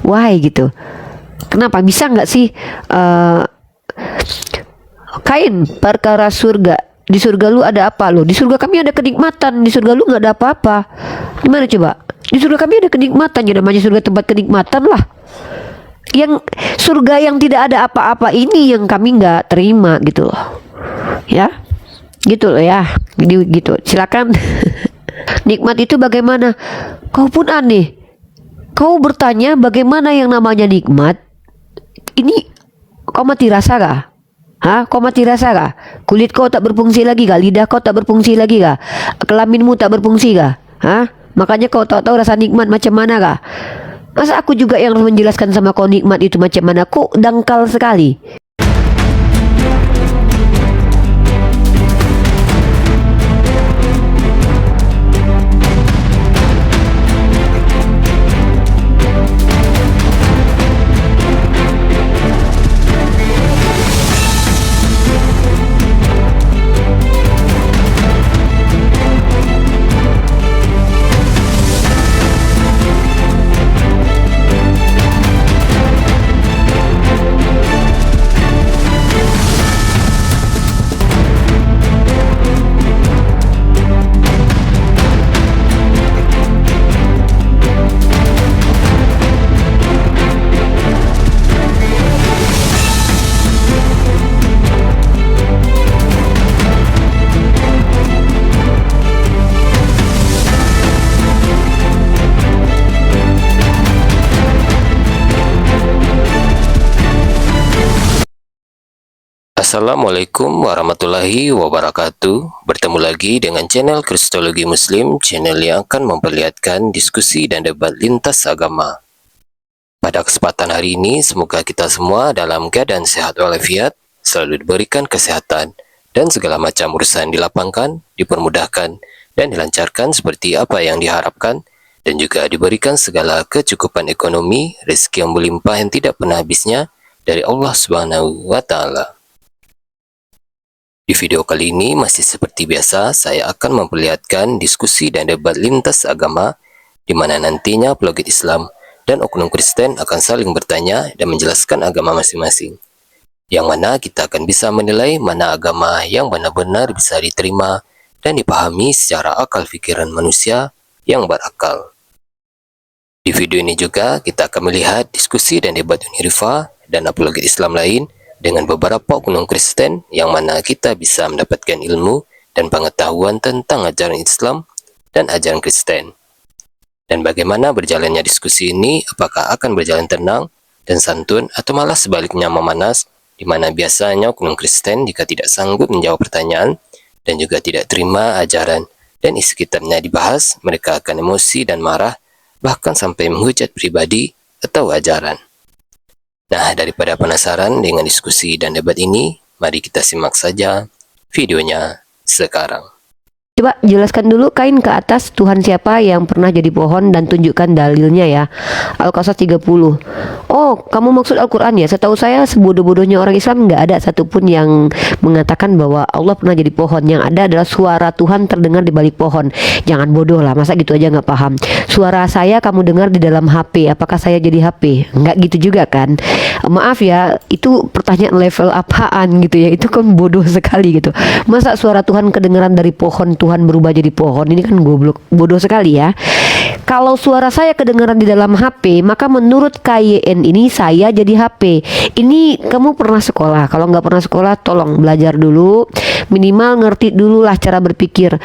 Why gitu? Kenapa bisa nggak sih Kain perkara surga? Di surga lu ada apa lo? Di surga kami ada kenikmatan. Di surga lu nggak ada apa-apa. Gimana coba? Di surga kami ada kenikmatan. Ya namanya surga tempat kenikmatan lah. Yang surga yang tidak ada apa-apa ini yang kami nggak terima gitu loh. Ya, gitu loh ya. Gitu. Silakan. Nikmat itu bagaimana? Kau pun aneh. Kau bertanya bagaimana yang namanya nikmat? Ini kau mati rasa kah? Hah? Kau mati rasa kah? Kulit kau tak berfungsi lagi kah? Lidah kau tak berfungsi lagi kah? Kelaminmu tak berfungsi kah? Hah? Makanya kau tahu rasa nikmat macam mana kah? Masa aku juga yang harus menjelaskan sama kau nikmat itu macam mana? Kok dangkal sekali. Assalamualaikum warahmatullahi wabarakatuh. Bertemu lagi dengan channel Kristologi Muslim, channel yang akan memperlihatkan diskusi dan debat lintas agama. Pada kesempatan hari ini, semoga kita semua dalam keadaan sehat walafiat, selalu diberikan kesehatan, dan segala macam urusan dilapangkan, dipermudahkan, dan dilancarkan seperti apa yang diharapkan, dan juga diberikan segala kecukupan ekonomi, rezeki yang berlimpah yang tidak pernah habisnya dari Allah Subhanahu wa Ta'ala. Di video kali ini masih seperti biasa, saya akan memperlihatkan diskusi dan debat lintas agama di mana nantinya apologet Islam dan oknum Kristen akan saling bertanya dan menjelaskan agama masing-masing. Yang mana kita akan bisa menilai mana agama yang benar-benar bisa diterima dan dipahami secara akal pikiran manusia yang berakal. Di video ini juga kita akan melihat diskusi dan debat Unirifa dan apologet Islam lain dengan beberapa oknum Kristen yang mana kita bisa mendapatkan ilmu dan pengetahuan tentang ajaran Islam dan ajaran Kristen. Dan bagaimana berjalannya diskusi ini, apakah akan berjalan tenang dan santun atau malah sebaliknya memanas, di mana biasanya oknum Kristen jika tidak sanggup menjawab pertanyaan dan juga tidak terima ajaran dan isi kitabnya dibahas, mereka akan emosi dan marah, bahkan sampai menghujat pribadi atau ajaran. Nah, daripada penasaran dengan diskusi dan debat ini, mari kita simak saja videonya sekarang. Coba jelaskan dulu kain ke atas Tuhan siapa yang pernah jadi pohon dan tunjukkan dalilnya ya. Al-Qasas 30. Oh, kamu maksud Al-Quran ya? Setahu saya sebodoh-bodohnya orang Islam nggak ada satupun yang mengatakan bahwa Allah pernah jadi pohon. Yang ada adalah suara Tuhan terdengar di balik pohon. Jangan bodoh lah, masa gitu aja nggak paham. Suara saya kamu dengar di dalam HP, apakah saya jadi HP? Nggak gitu juga kan? Maaf ya, itu pertanyaan level apaan gitu ya? Itu kan bodoh sekali gitu. Masa suara Tuhan kedengaran dari pohon, Tuhan berubah jadi pohon? Ini kan goblok, bodoh sekali ya. Kalau suara saya kedengaran di dalam HP, maka menurut KYN ini saya jadi HP. Ini kamu pernah sekolah? Kalau nggak pernah sekolah, tolong belajar dulu. Minimal ngerti dulu lah cara berpikir.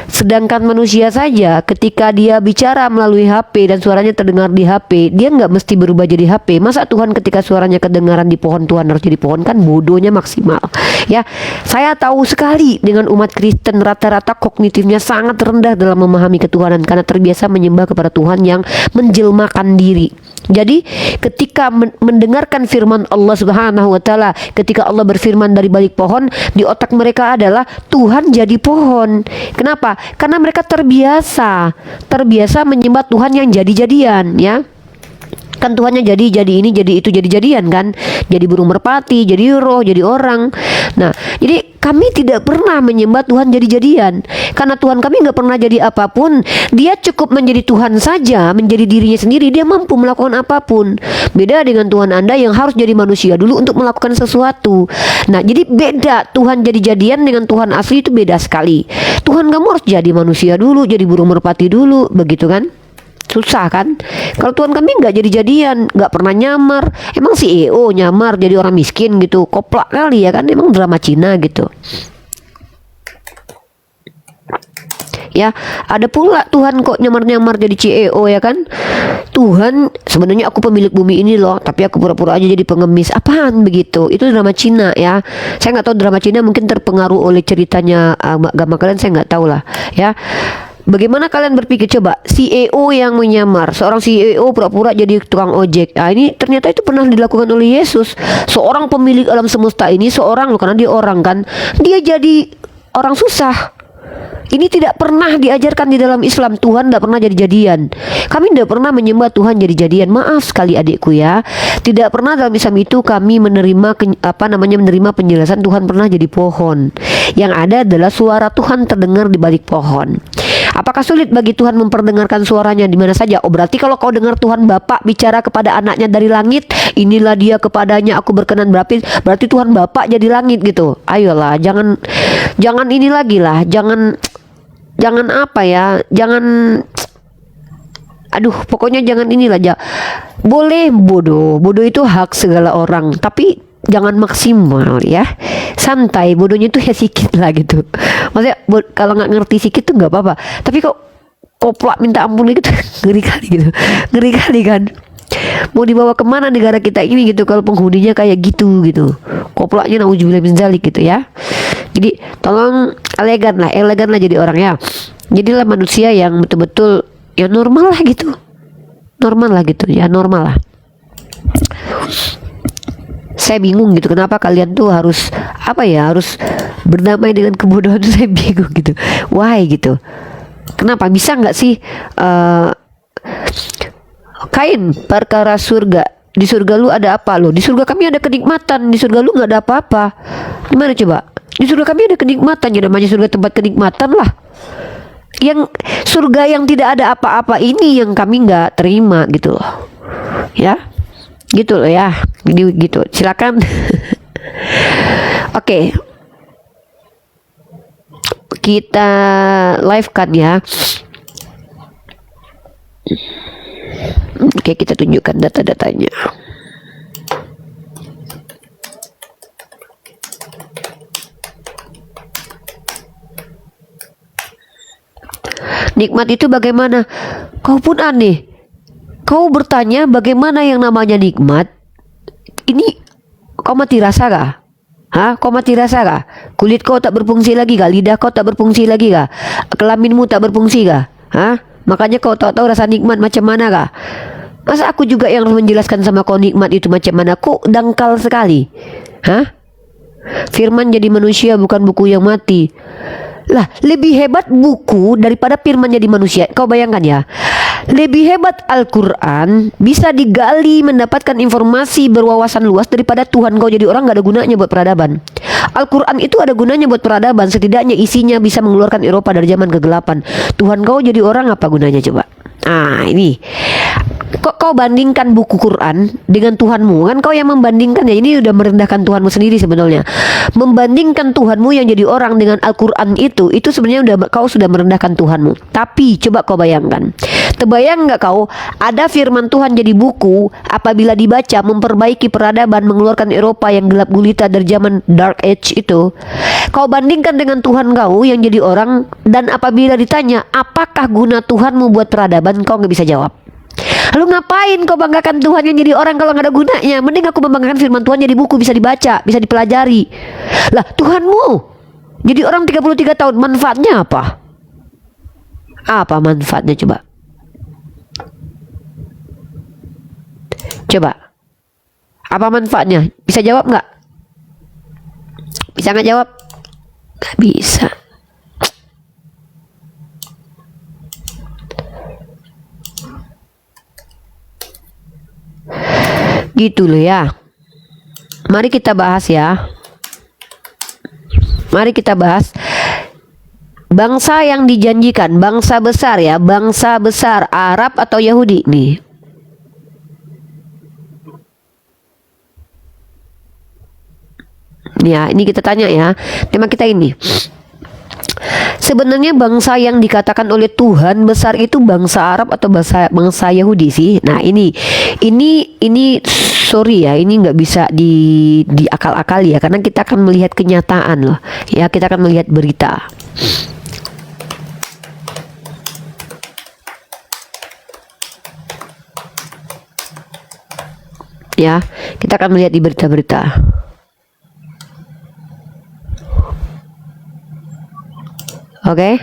Sedangkan manusia saja ketika dia bicara melalui HP dan suaranya terdengar di HP, dia nggak mesti berubah jadi HP. Masa Tuhan ketika suaranya kedengaran di pohon, Tuhan harus jadi pohon? Kan bodohnya maksimal. Ya, saya tahu sekali dengan umat Kristen rata-rata kognitifnya sangat rendah dalam memahami ketuhanan karena terbiasa menyembah kepada Tuhan yang menjelmakan diri. Jadi ketika mendengarkan firman Allah Subhanahu wa Ta'ala, ketika Allah berfirman dari balik pohon, di otak mereka adalah Tuhan jadi pohon. Kenapa? Karena mereka terbiasa menyembah Tuhan yang jadi-jadian ya. Kan Tuhannya jadi ini, jadi itu, jadi-jadian kan. Jadi burung merpati, jadi roh, jadi orang. Nah, Jadi kami tidak pernah menyembah Tuhan jadi-jadian, karena Tuhan kami nggak pernah jadi apapun. Dia cukup menjadi Tuhan saja, menjadi dirinya sendiri. Dia mampu melakukan apapun. Beda dengan Tuhan Anda yang harus jadi manusia dulu untuk melakukan sesuatu. Nah, jadi beda Tuhan jadi-jadian dengan Tuhan asli itu beda sekali. Tuhan kamu harus jadi manusia dulu, jadi burung merpati dulu, begitu kan? Susah kan? Kalau Tuhan kami nggak jadi-jadian, nggak pernah nyamar. Emang CEO nyamar jadi orang miskin gitu? Koplak kali ya kan? Emang drama Cina gitu. Ya, ada pula Tuhan kok nyamar-nyamar jadi CEO ya kan? Tuhan sebenarnya aku pemilik bumi ini loh, tapi aku pura-pura aja jadi pengemis. Apaan begitu? Itu drama Cina ya. Saya nggak tahu, drama Cina mungkin terpengaruh oleh ceritanya agama kalian, saya nggak tahu lah ya. Bagaimana kalian berpikir, coba CEO yang menyamar, seorang CEO pura-pura jadi tukang ojek. Nah, ini ternyata itu pernah dilakukan oleh Yesus. Seorang pemilik alam semesta ini, seorang loh, karena dia orang kan, dia jadi orang susah. Ini tidak pernah diajarkan di dalam Islam. Tuhan tidak pernah jadi-jadian. Kami tidak pernah menyembah Tuhan jadi-jadian. Maaf sekali adikku ya. Tidak pernah dalam Islam itu kami menerima menerima penjelasan Tuhan pernah jadi pohon. Yang ada adalah suara Tuhan terdengar di balik pohon. Apakah sulit bagi Tuhan memperdengarkan suaranya di mana saja? Oh, berarti kalau kau dengar Tuhan Bapa bicara kepada anaknya dari langit, inilah dia kepadanya aku berkenan, berarti Tuhan Bapa jadi langit gitu. Ayolah, jangan ini lagi lah, jangan apa ya, pokoknya jangan inilah aja. Boleh bodoh itu hak segala orang, tapi jangan maksimal ya, santai, bodohnya itu ya sedikit lah gitu. Maksudnya kalau nggak ngerti sedikit tuh nggak apa-apa, tapi kok koplak minta ampun gitu ngeri kali gitu, ngeri kali kan. Mau dibawa kemana negara kita ini gitu kalau penghuninya kayak gitu koplaknya, nauzubillah min dzalik gitu ya. Jadi tolong elegan lah jadi orang ya. Jadilah manusia yang betul-betul ya normal lah gitu ya, normal lah. Saya bingung gitu, kenapa kalian tuh harus harus berdamai dengan kebodohan. Saya bingung gitu, why gitu, kenapa bisa nggak sih Kain perkara surga, di surga lu ada apa lo? Di surga kami ada kenikmatan, di surga lu nggak ada apa-apa. Gimana coba? Di surga kami ada kenikmatan, ya namanya surga tempat kenikmatan lah. Yang surga yang tidak ada apa-apa ini yang kami nggak terima gitu loh ya, gitu loh ya. Jadi gitu, silakan. Oke, kita live kan ya. Oke, kita tunjukkan data-datanya. Nikmat itu bagaimana? Kau pun aneh. Kau bertanya bagaimana yang namanya nikmat? Ini kau mati rasa kah? Kau mati rasa kah? Kulit kau tak berfungsi lagi kah? Lidah kau tak berfungsi lagi kah? Kelaminmu tak berfungsi kah? Makanya kau tahu rasa nikmat macam mana kah? Masa aku juga yang harus menjelaskan sama kau nikmat itu macam mana? Kok dangkal sekali? Firman jadi manusia bukan buku yang mati. Lah, lebih hebat buku daripada firman jadi manusia. Kau bayangkan ya. Lebih hebat Al-Quran, bisa digali mendapatkan informasi berwawasan luas daripada Tuhan kau jadi orang gak ada gunanya buat peradaban. Al-Quran itu ada gunanya buat peradaban, setidaknya isinya bisa mengeluarkan Eropa dari zaman kegelapan. Tuhan kau jadi orang apa gunanya coba? Ini kok kau bandingkan buku Quran dengan Tuhanmu? Kan kau yang membandingkan ya, ini udah merendahkan Tuhanmu sendiri sebenarnya. Membandingkan Tuhanmu yang jadi orang dengan Al-Quran itu sebenarnya kau sudah merendahkan Tuhanmu. Tapi coba kau bayangkan, terbayang nggak kau ada firman Tuhan jadi buku, apabila dibaca memperbaiki peradaban, mengeluarkan Eropa yang gelap gulita dari zaman Dark Age itu. Kau bandingkan dengan Tuhan kau yang jadi orang, dan apabila ditanya apakah guna Tuhanmu buat peradaban, kau nggak bisa jawab. Lalu ngapain kau banggakan Tuhan yang jadi orang kalau nggak ada gunanya? Mending aku membanggakan firman Tuhan jadi buku, bisa dibaca, bisa dipelajari. Lah, Tuhanmu jadi orang 33 tahun, manfaatnya apa? Apa manfaatnya coba? Coba, apa manfaatnya? Bisa jawab nggak? Bisa nggak jawab? Nggak bisa. Gitu loh ya. Mari kita bahas ya. Mari kita bahas bangsa yang dijanjikan, bangsa besar ya, bangsa besar Arab atau Yahudi nih. Ya, ini kita tanya ya. Tema kita ini. Sebenarnya bangsa yang dikatakan oleh Tuhan besar itu bangsa Arab atau bangsa Yahudi sih. Nah, ini sorry ya, ini nggak bisa diakal-akali ya, karena kita akan melihat kenyataan loh. Ya, kita akan melihat berita. Ya, kita akan melihat di berita-berita. Oke.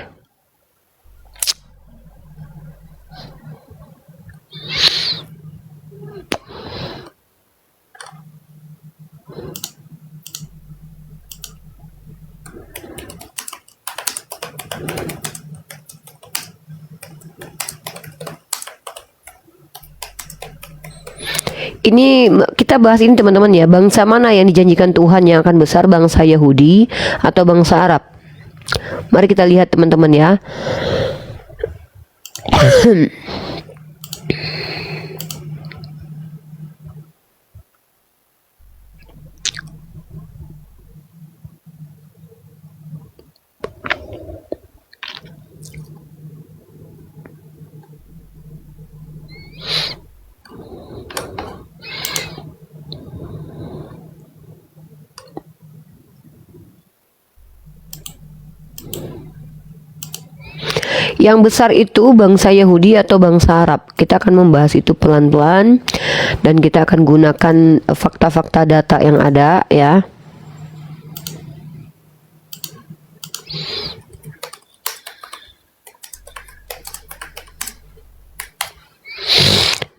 Ini kita bahas ini teman-teman ya, bangsa mana yang dijanjikan Tuhan yang akan besar, bangsa Yahudi atau bangsa Arab? Mari kita lihat teman-teman ya. Yang besar itu bangsa Yahudi atau bangsa Arab. Kita akan membahas itu pelan-pelan dan kita akan gunakan fakta-fakta data yang ada ya.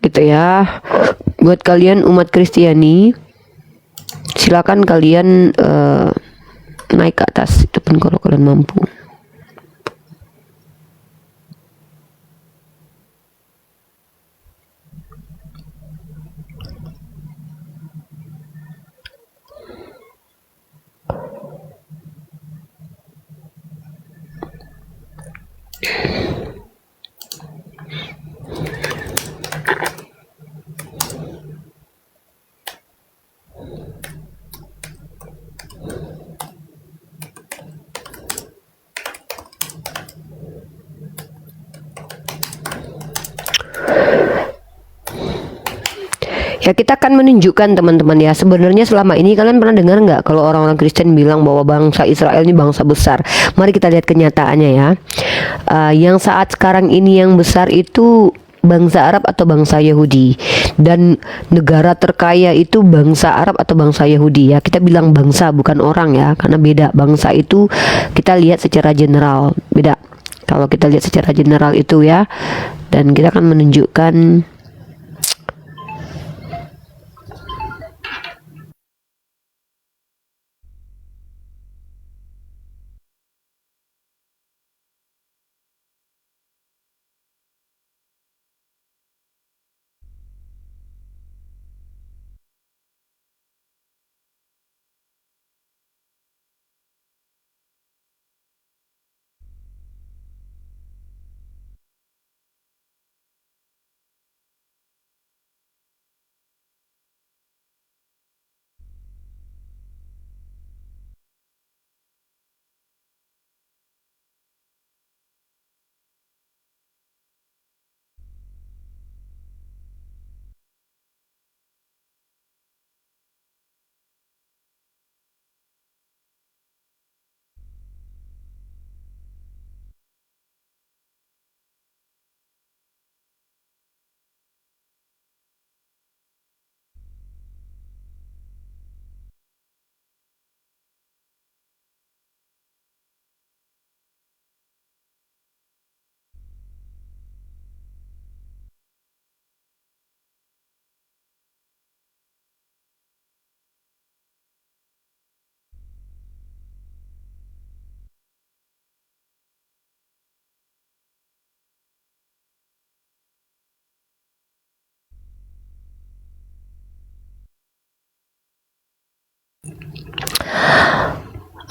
Gitu ya. Buat kalian umat Kristiani, silakan kalian naik ke atas itu pun kalau kalian mampu. Ya, kita akan menunjukkan teman-teman ya, sebenarnya selama ini kalian pernah dengar nggak kalau orang-orang Kristen bilang bahwa bangsa Israel ini bangsa besar? Mari kita lihat kenyataannya ya. Yang saat sekarang ini yang besar itu bangsa Arab atau bangsa Yahudi, dan negara terkaya itu bangsa Arab atau bangsa Yahudi ya. Kita bilang bangsa bukan orang ya, karena beda. Bangsa itu kita lihat secara general, beda. Kalau kita lihat secara general itu ya, dan kita akan menunjukkan.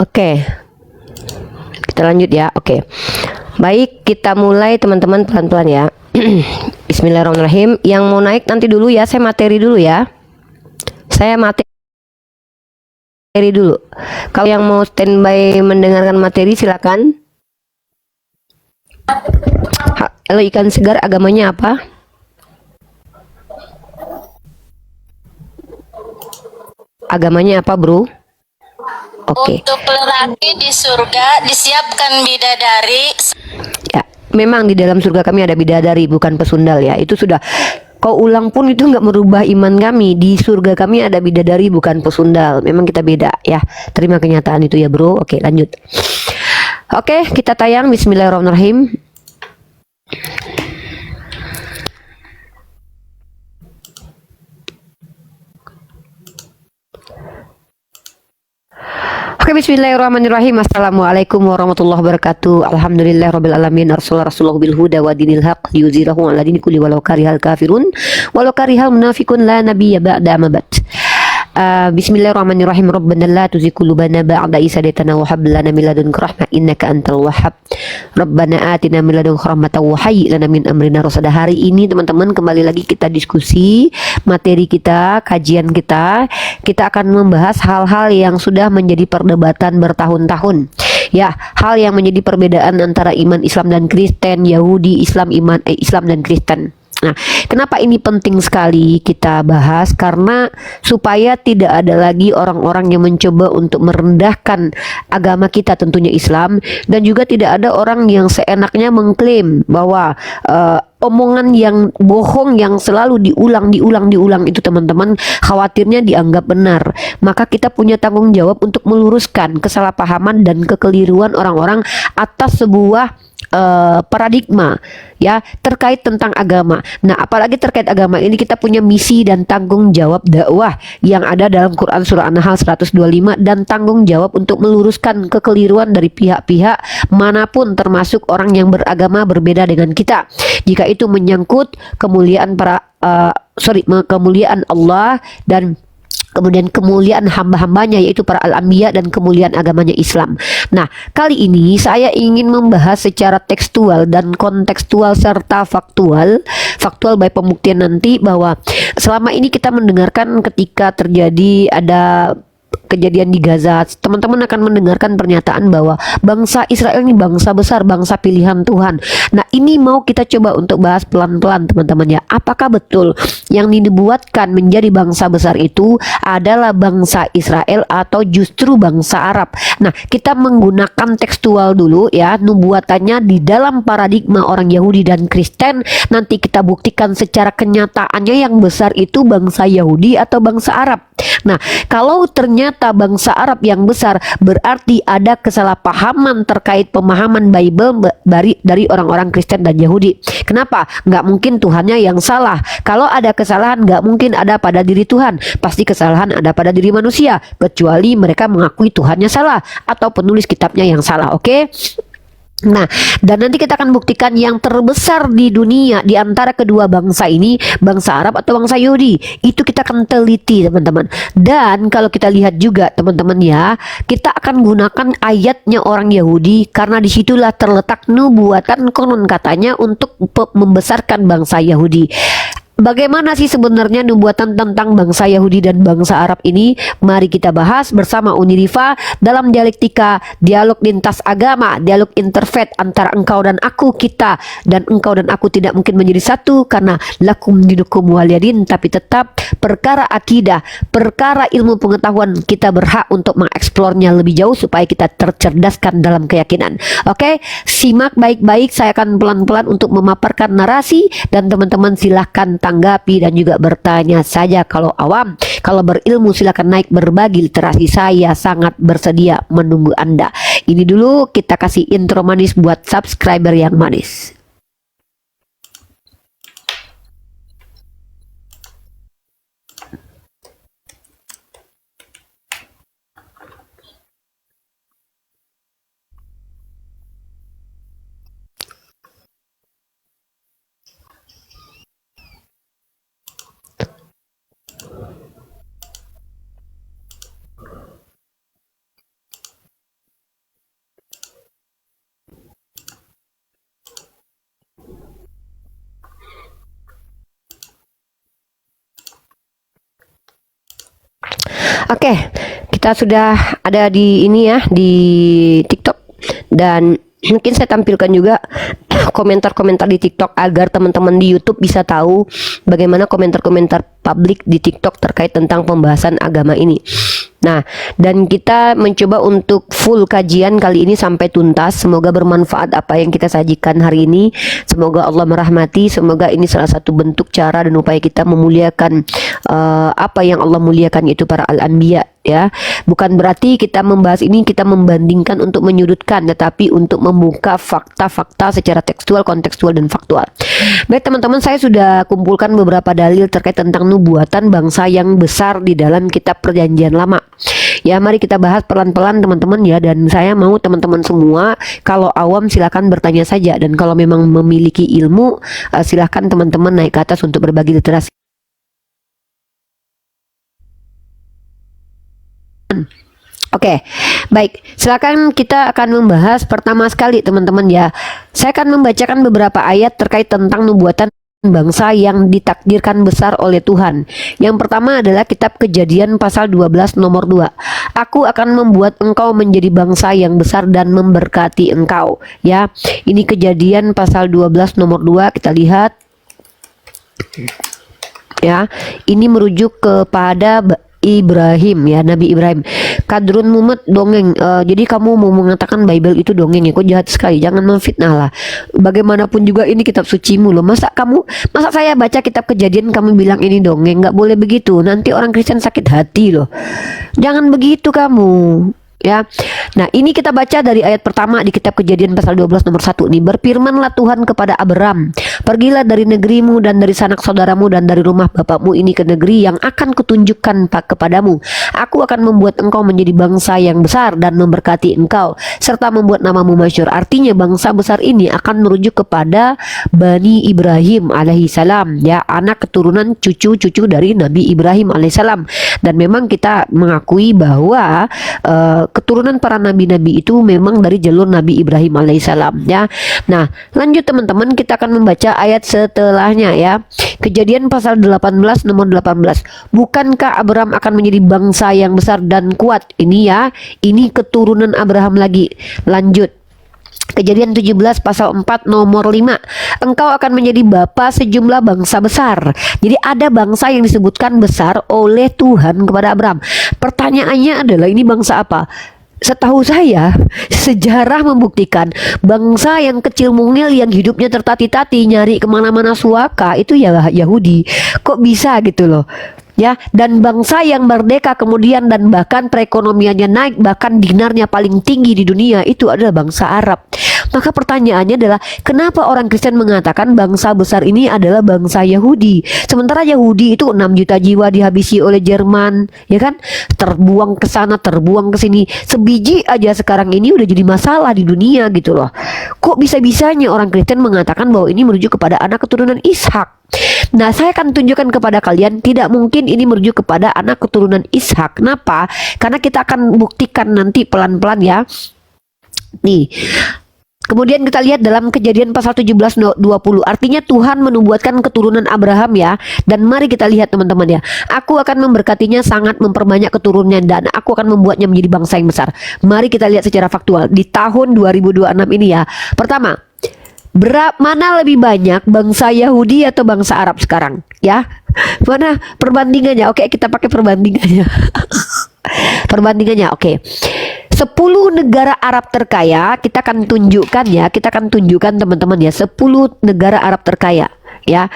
Oke, Kita lanjut ya. Oke. Baik, kita mulai teman-teman pelan-pelan ya. Bismillahirrahmanirrahim. Yang mau naik nanti dulu ya, saya materi dulu ya. Saya materi dulu. Kalau yang mau standby mendengarkan materi silakan. Halo, ikan segar agamanya apa? Agamanya apa, Bro? Oke. Untuk lelaki di surga disiapkan bidadari. Ya, memang di dalam surga kami ada bidadari, bukan pesundal ya. Itu sudah kau ulang pun itu nggak merubah iman kami. Di surga kami ada bidadari, bukan pesundal. Memang kita beda ya. Terima kenyataan itu ya, Bro. Oke, lanjut. Oke, kita tayang. Bismillahirrahmanirrahim. Oke, bismillahirrahmanirrahim. Assalamualaikum warahmatullahi wabarakatuh. Alhamdulillahirrabbilalamin. Rasulullah bil huda wa dinil haq yuzirahu ala dini kulli walau karihal kafirun walau karihal munafikun la nabiyya ba'da amabat. Bismillahirrahmanirrahim. Rabbana la tuzigh qulubana ba'da idh hadaytana wa hab lana min ladunka rahmah innaka antal wahhab. Rabbana atina min ladunka rahmatan wa hayyi lana min amrina rasada. Hari ini teman-teman kembali lagi kita diskusi materi kita, kajian kita. Kita akan membahas hal-hal yang sudah menjadi perdebatan bertahun-tahun. Ya, hal yang menjadi perbedaan antara iman Islam dan Kristen, Yahudi, Islam dan Kristen. Nah, kenapa ini penting sekali kita bahas? Karena supaya tidak ada lagi orang-orang yang mencoba untuk merendahkan agama kita, tentunya Islam, dan juga tidak ada orang yang seenaknya mengklaim bahwa omongan yang bohong yang selalu diulang itu teman-teman khawatirnya dianggap benar. Maka kita punya tanggung jawab untuk meluruskan kesalahpahaman dan kekeliruan orang-orang atas sebuah paradigma ya terkait tentang agama. Nah, apalagi terkait agama ini kita punya misi dan tanggung jawab dakwah yang ada dalam Quran surah An-Nahl 125 dan tanggung jawab untuk meluruskan kekeliruan dari pihak-pihak manapun termasuk orang yang beragama berbeda dengan kita. Jika itu menyangkut kemuliaan kemuliaan Allah dan kemudian kemuliaan hamba-hambanya yaitu para al-anbiya dan kemuliaan agamanya Islam. Nah, kali ini saya ingin membahas secara tekstual dan kontekstual serta faktual baik pembuktian nanti bahwa selama ini kita mendengarkan ketika terjadi ada kejadian di Gaza, teman-teman akan mendengarkan pernyataan bahwa bangsa Israel ini bangsa besar, bangsa pilihan Tuhan. Nah, ini mau kita coba untuk bahas pelan-pelan teman-teman ya. Apakah betul yang dinubuatkan menjadi bangsa besar itu adalah bangsa Israel atau justru bangsa Arab? Nah, kita menggunakan tekstual dulu ya, nubuatannya di dalam paradigma orang Yahudi dan Kristen. Nanti kita buktikan secara kenyataannya yang besar itu bangsa Yahudi atau bangsa Arab. Nah, kalau ternyata bangsa Arab yang besar, berarti ada kesalahpahaman terkait pemahaman Bible dari orang-orang Kristen dan Yahudi. Kenapa? Nggak mungkin Tuhannya yang salah. Kalau ada kesalahan, nggak mungkin ada pada diri Tuhan. Pasti kesalahan ada pada diri manusia, kecuali mereka mengakui Tuhannya salah atau penulis kitabnya yang salah. Oke? Nah, dan nanti kita akan buktikan yang terbesar di dunia di antara kedua bangsa ini, bangsa Arab atau bangsa Yahudi. Itu kita akan teliti, teman-teman. Dan kalau kita lihat juga, teman-teman ya, kita akan gunakan ayatnya orang Yahudi karena disitulah terletak nubuatan konon katanya untuk membesarkan bangsa Yahudi. Bagaimana sih sebenarnya nubuatan tentang bangsa Yahudi dan bangsa Arab ini? Mari kita bahas bersama Uniriva dalam dialektika, dialog lintas agama, dialog interfaith antara engkau dan aku, kita dan engkau dan aku tidak mungkin menjadi satu karena lakum dinukum waliyadin, tapi tetap perkara akidah, perkara ilmu pengetahuan kita berhak untuk mengeksplornya lebih jauh supaya kita tercerdaskan dalam keyakinan. Oke, simak baik-baik, saya akan pelan-pelan untuk memaparkan narasi dan teman-teman silahkan tanggapi dan juga bertanya saja kalau awam. Kalau berilmu silakan naik berbagi literasi, saya sangat bersedia menunggu Anda. Ini dulu kita kasih intro manis buat subscriber yang manis. Oke, kita sudah ada di ini ya, di TikTok, dan mungkin saya tampilkan juga komentar-komentar di TikTok agar teman-teman di YouTube bisa tahu bagaimana komentar-komentar publik di TikTok terkait tentang pembahasan agama ini. Nah, dan kita mencoba untuk full kajian kali ini sampai tuntas. Semoga bermanfaat apa yang kita sajikan hari ini. Semoga Allah merahmati. Semoga ini salah satu bentuk cara dan upaya kita memuliakan apa yang Allah muliakan, yaitu para al-anbiya, ya. Bukan berarti kita membahas ini kita membandingkan untuk menyudutkan, tetapi untuk membuka fakta-fakta secara tekstual, kontekstual, dan faktual. Baik teman-teman, saya sudah kumpulkan beberapa dalil terkait tentang nubuatan bangsa yang besar di dalam kitab Perjanjian Lama. Ya, mari kita bahas pelan-pelan teman-teman ya. Dan saya mau teman-teman semua, kalau awam silakan bertanya saja, dan kalau memang memiliki ilmu silakan teman-teman naik ke atas untuk berbagi literasi. Oke, baik. Silakan, kita akan membahas pertama sekali teman-teman ya. Saya akan membacakan beberapa ayat terkait tentang nubuatan bangsa yang ditakdirkan besar oleh Tuhan. Yang pertama adalah kitab Kejadian pasal 12 nomor 2. Aku akan membuat engkau menjadi bangsa yang besar dan memberkati engkau. Ya, ini Kejadian pasal 12 nomor 2, kita lihat. Ya, ini merujuk kepada Ibrahim ya, Nabi Ibrahim. Kadrun mumet dongeng. Jadi kamu mau mengatakan Bible itu dongeng ya? Kok jahat sekali. Jangan memfitnah lah. Bagaimanapun juga ini kitab sucimu loh. Masa saya baca kitab Kejadian kamu bilang ini dongeng? Nggak boleh begitu. Nanti orang Kristen sakit hati loh. Jangan begitu kamu. Ya. Nah, ini kita baca dari ayat pertama di kitab Kejadian pasal 12 nomor 1 nih. Berfirmanlah Tuhan kepada Abram, pergilah dari negerimu dan dari sanak saudaramu dan dari rumah bapakmu ini ke negeri yang akan kutunjukkan kepadamu. Aku akan membuat engkau menjadi bangsa yang besar dan memberkati engkau serta membuat namamu masyhur. Artinya bangsa besar ini akan merujuk kepada Bani Ibrahim alaihissalam, ya, anak keturunan cucu-cucu dari Nabi Ibrahim alaihissalam. Dan memang kita mengakui bahwa keturunan para nabi-nabi itu memang dari jalur Nabi Ibrahim alaihissalam, ya. Nah, lanjut teman-teman, kita akan membaca ayat setelahnya ya. Kejadian pasal 18 nomor 18. Bukankah Abraham akan menjadi bangsa yang besar dan kuat? Ini ya, ini keturunan Abraham lagi. Lanjut. Kejadian 17 pasal 4 nomor 5. Engkau akan menjadi bapa sejumlah bangsa besar. Jadi ada bangsa yang disebutkan besar oleh Tuhan kepada Abraham. Pertanyaannya adalah, ini bangsa apa? Setahu saya, sejarah membuktikan bangsa yang kecil mungil yang hidupnya tertati-tati nyari kemana-mana suaka itu ya Yahudi. Kok bisa gitu loh? Ya, dan bangsa yang merdeka kemudian dan bahkan perekonomiannya naik, bahkan dinarnya paling tinggi di dunia, itu adalah bangsa Arab. Maka pertanyaannya adalah, kenapa orang Kristen mengatakan bangsa besar ini adalah bangsa Yahudi? Sementara Yahudi itu 6 juta jiwa dihabisi oleh Jerman, ya kan? Terbuang ke sana, terbuang ke sini. Sebiji aja sekarang ini udah jadi masalah di dunia gitu loh. Kok bisa-bisanya orang Kristen mengatakan bahwa ini merujuk kepada anak keturunan Ishak? Nah, saya akan tunjukkan kepada kalian tidak mungkin ini merujuk kepada anak keturunan Ishak. Kenapa? Karena kita akan buktikan nanti pelan-pelan ya. Nih. Kemudian kita lihat dalam Kejadian pasal 17 20. Artinya Tuhan menubuatkan keturunan Abraham ya. Dan mari kita lihat teman-teman ya. Aku akan memberkatinya sangat, memperbanyak keturunannya, dan aku akan membuatnya menjadi bangsa yang besar. Mari kita lihat secara faktual di tahun 2026 ini ya. Pertama, mana lebih banyak bangsa Yahudi atau bangsa Arab sekarang? Ya, mana perbandingannya? Oke, kita pakai perbandingannya. Perbandingannya, oke. 10 negara Arab terkaya kita akan tunjukkan ya. Kita akan tunjukkan teman-teman ya. 10 negara Arab terkaya ya.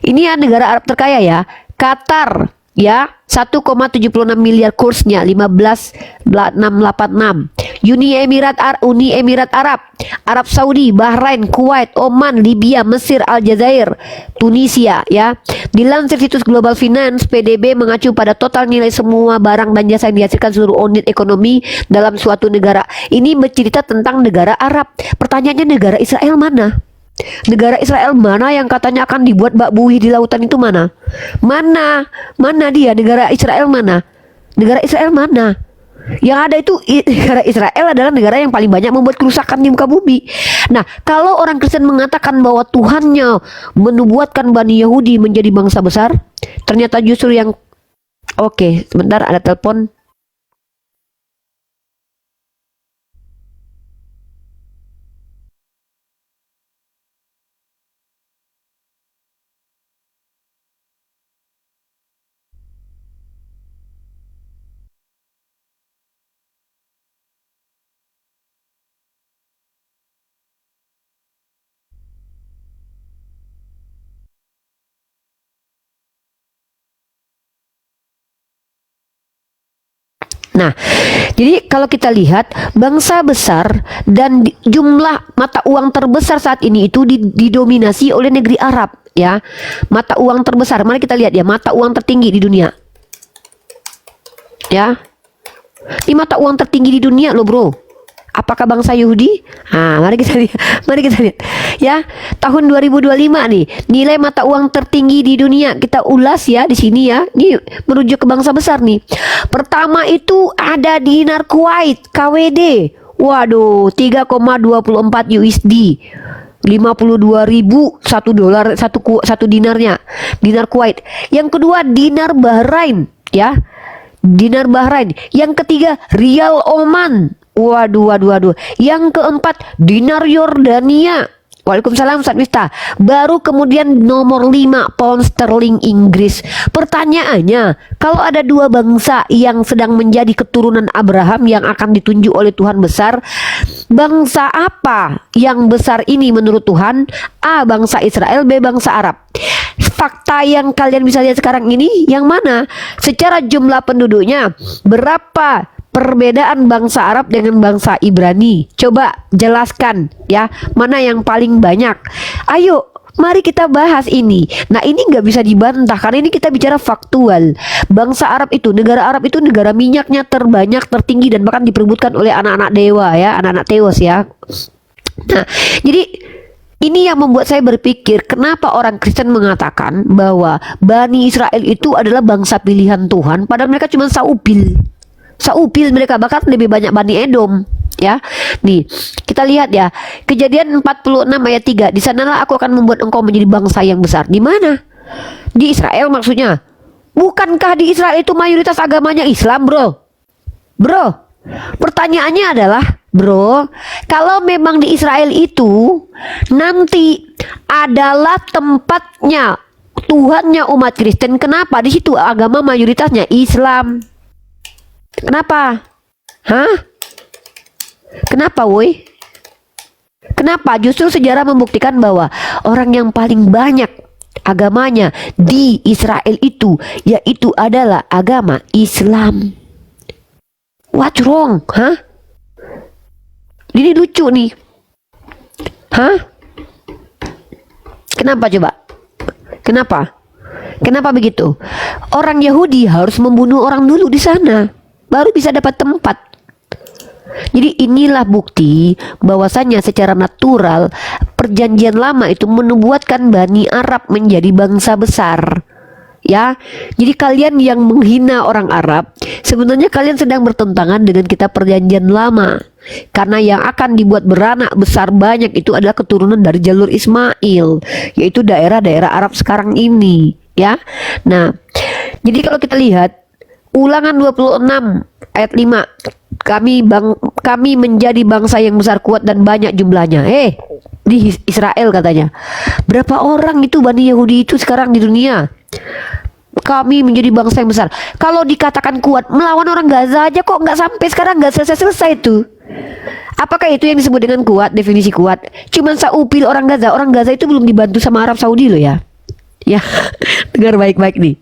Ini ya negara Arab terkaya ya. Qatar ya, 1,76 miliar kursnya, 15,686. Uni Emirat Arab, Arab Saudi, Bahrain, Kuwait, Oman, Libya, Mesir, Aljazair, Tunisia ya. Dilansir situs Global Finance, PDB mengacu pada total nilai semua barang dan jasa yang dihasilkan seluruh unit ekonomi dalam suatu negara. Ini bercerita tentang negara Arab. Pertanyaannya, negara Israel mana? Negara Israel mana yang katanya akan dibuat bak buih di lautan itu mana? Mana dia? Negara Israel mana? Negara Israel mana? Yang ada itu negara Israel adalah negara yang paling banyak membuat kerusakan di muka bumi. Nah, kalau orang Kristen mengatakan bahwa Tuhannya menubuatkan Bani Yahudi menjadi bangsa besar, ternyata justru yang Oke, sebentar ada telepon. Nah, jadi kalau kita lihat bangsa besar dan jumlah mata uang terbesar saat ini itu didominasi oleh negeri Arab ya. Mata uang terbesar, mari kita lihat ya, mata uang tertinggi di dunia. Ya. Ini mata uang tertinggi di dunia loh, Bro. Apakah bangsa Yahudi? Nah, mari kita lihat. Mari kita lihat. Ya, tahun 2025 nih, nilai mata uang tertinggi di dunia kita ulas ya di sini ya. Ini merujuk ke bangsa besar nih. Pertama itu ada dinar Kuwait, KWD. Waduh, 3,24 USD. 52.000 $1 satu dinarnya. Dinar Kuwait. Yang kedua dinar Bahrain ya. Dinar Bahrain. Yang ketiga rial Oman. Waduh. Yang keempat dinar Yordania. Waalaikumsalam Ustaz Miftah. Baru kemudian nomor 5 pound sterling Inggris. Pertanyaannya, kalau ada dua bangsa yang sedang menjadi keturunan Abraham yang akan ditunjuk oleh Tuhan besar, bangsa apa yang besar ini menurut Tuhan? A. Bangsa Israel, B. Bangsa Arab. Fakta yang kalian bisa lihat sekarang ini yang mana? Secara jumlah penduduknya berapa perbedaan bangsa Arab dengan bangsa Ibrani? Coba jelaskan ya, mana yang paling banyak. Ayo, mari kita bahas ini. Nah, ini nggak bisa dibantah karena ini kita bicara faktual. Bangsa Arab itu, negara Arab itu negara minyaknya terbanyak, tertinggi dan bahkan diperebutkan oleh anak-anak dewa ya, anak-anak teos ya. Nah, jadi ini yang membuat saya berpikir kenapa orang Kristen mengatakan bahwa Bani Israel itu adalah bangsa pilihan Tuhan, padahal mereka cuma saupil mereka, bahkan lebih banyak Bani Edom ya. Nih, kita lihat ya, Kejadian 46 ayat 3. Di sanalah aku akan membuat engkau menjadi bangsa yang besar. Di mana? Di Israel maksudnya. Bukankah di Israel itu mayoritas agamanya Islam, Bro? Pertanyaannya adalah, Bro, kalau memang di Israel itu nanti adalah tempatnya Tuhannya umat Kristen, kenapa di situ agama mayoritasnya Islam? Kenapa? Hah? Kenapa, woi? Kenapa? Justru sejarah membuktikan bahwa orang yang paling banyak agamanya di Israel itu yaitu adalah agama Islam. What's wrong? Hah? Ini lucu nih. Hah? Kenapa coba? Kenapa begitu? Orang Yahudi harus membunuh orang dulu di sana, baru bisa dapat tempat. Jadi inilah bukti bahwasanya secara natural perjanjian lama itu menubuatkan Bani Arab menjadi bangsa besar. Ya, jadi kalian yang menghina orang Arab, sebenarnya kalian sedang bertentangan dengan kitab perjanjian lama. Karena yang akan dibuat beranak besar banyak itu adalah keturunan dari jalur Ismail, yaitu daerah-daerah Arab sekarang ini, ya. Nah, jadi kalau kita lihat Ulangan 26 ayat 5, kami menjadi bangsa yang besar, kuat dan banyak jumlahnya. Di Israel katanya. Berapa orang itu Bani Yahudi itu sekarang di dunia? Kami menjadi bangsa yang besar. Kalau dikatakan kuat, melawan orang Gaza aja kok nggak sampai sekarang, nggak selesai-selesai itu. Apakah itu yang disebut dengan kuat? Definisi kuat cuman saupil orang Gaza. Orang Gaza itu belum dibantu sama Arab Saudi loh ya. Ya, dengar baik-baik nih.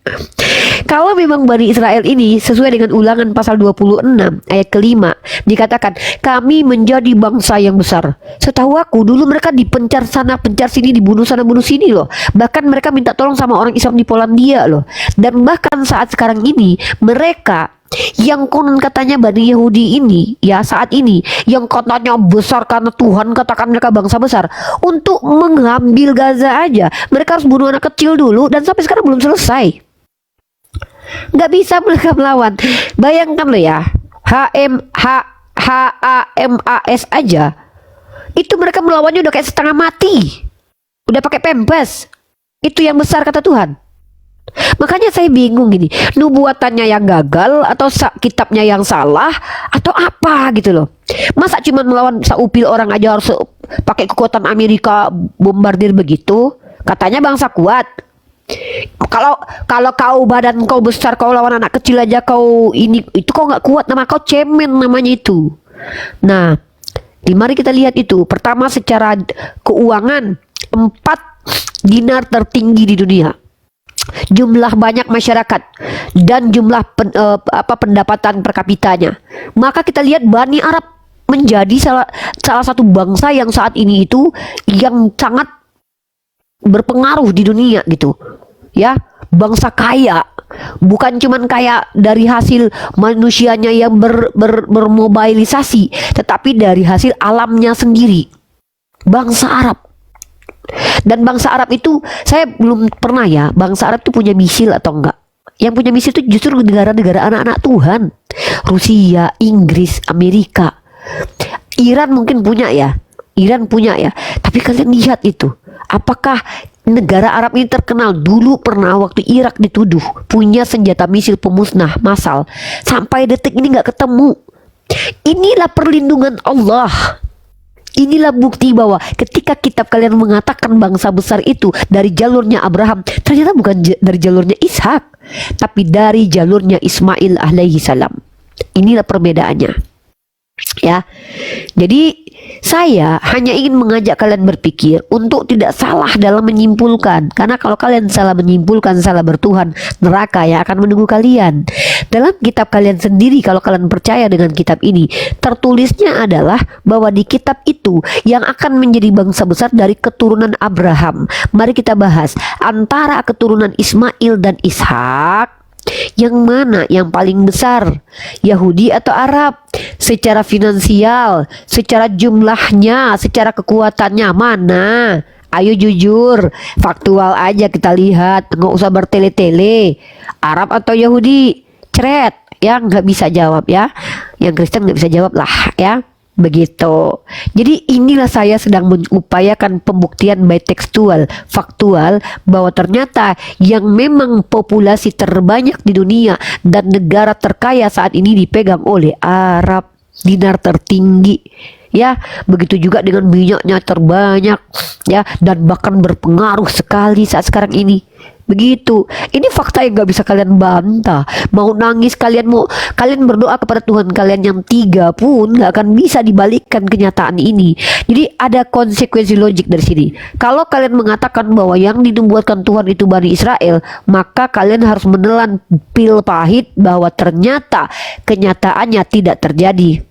Kalau memang Bani Israel ini sesuai dengan Ulangan pasal 26 ayat kelima, dikatakan kami menjadi bangsa yang besar. Setahu aku dulu mereka dipencar sana pencar sini, dibunuh sana bunuh sini loh. Bahkan mereka minta tolong sama orang Islam di Polandia loh. Dan bahkan saat sekarang ini mereka yang konon katanya Bani Yahudi ini ya, saat ini yang katanya besar karena Tuhan katakan mereka bangsa besar, untuk mengambil Gaza aja mereka harus bunuh anak kecil dulu, dan sampai sekarang belum selesai. Nggak bisa mereka melawan. Bayangkan lo ya, HAMAS aja itu mereka melawannya udah kayak setengah mati, udah pakai pempes. Itu yang besar kata Tuhan. Makanya saya bingung gini, nubuatannya yang gagal atau kitabnya yang salah atau apa gitu loh. Masa cuma melawan saupil orang aja harus pakai kekuatan Amerika bombardir begitu? Katanya bangsa kuat. Kalau kalau kau badan kau besar, kau lawan anak kecil aja kau ini itu kau nggak kuat, nama kau cemen namanya itu. Nah, mari kita lihat itu. Pertama secara keuangan, 4 dinar tertinggi di dunia. Jumlah banyak masyarakat dan jumlah pendapatan per kapitanya. Maka kita lihat Bani Arab menjadi salah satu bangsa yang saat ini itu yang sangat berpengaruh di dunia gitu. Ya, bangsa kaya. Bukan cuman kaya dari hasil manusianya yang bermobilisasi, tetapi dari hasil alamnya sendiri. Bangsa Arab. Dan bangsa Arab itu saya belum pernah ya, bangsa Arab itu punya misil atau enggak. Yang punya misil itu justru negara-negara anak-anak Tuhan. Rusia, Inggris, Amerika. Iran mungkin punya ya. Iran punya ya. Tapi kalian lihat itu. Apakah negara Arab ini terkenal? Dulu pernah waktu Irak dituduh punya senjata misil pemusnah massal. Sampai detik ini nggak ketemu. Inilah perlindungan Allah. Inilah bukti bahwa ketika kitab kalian mengatakan bangsa besar itu dari jalurnya Abraham, ternyata bukan dari jalurnya Ishak, tapi dari jalurnya Ismail alaihi salam. Inilah perbedaannya. Ya, jadi saya hanya ingin mengajak kalian berpikir untuk tidak salah dalam menyimpulkan. Karena kalau kalian salah menyimpulkan, salah bertuhan, neraka yang akan menunggu kalian. Dalam kitab kalian sendiri, kalau kalian percaya dengan kitab ini, tertulisnya adalah bahwa di kitab itu yang akan menjadi bangsa besar dari keturunan Abraham. Mari kita bahas antara keturunan Ismail dan Ishak. Yang mana yang paling besar, Yahudi atau Arab? Secara finansial, secara jumlahnya, secara kekuatannya mana? Ayo jujur, faktual aja kita lihat, nggak usah bertele-tele. Arab atau Yahudi? Cret, ya nggak bisa jawab ya. Yang Kristen nggak bisa jawab lah ya. Begitu. Jadi inilah saya sedang mengupayakan pembuktian by tekstual, faktual, bahwa ternyata yang memang populasi terbanyak di dunia dan negara terkaya saat ini dipegang oleh Arab, dinar tertinggi. Ya, begitu juga dengan minyaknya terbanyak ya, dan bahkan berpengaruh sekali saat sekarang ini. Begitu. Ini fakta yang gak bisa kalian bantah. Mau nangis kalian, mau kalian berdoa kepada Tuhan kalian yang 3 pun gak akan bisa dibalikkan kenyataan ini. Jadi ada konsekuensi logik dari sini. Kalau kalian mengatakan bahwa yang dinubuatkan Tuhan itu Bani Israel, maka kalian harus menelan pil pahit bahwa ternyata kenyataannya tidak terjadi.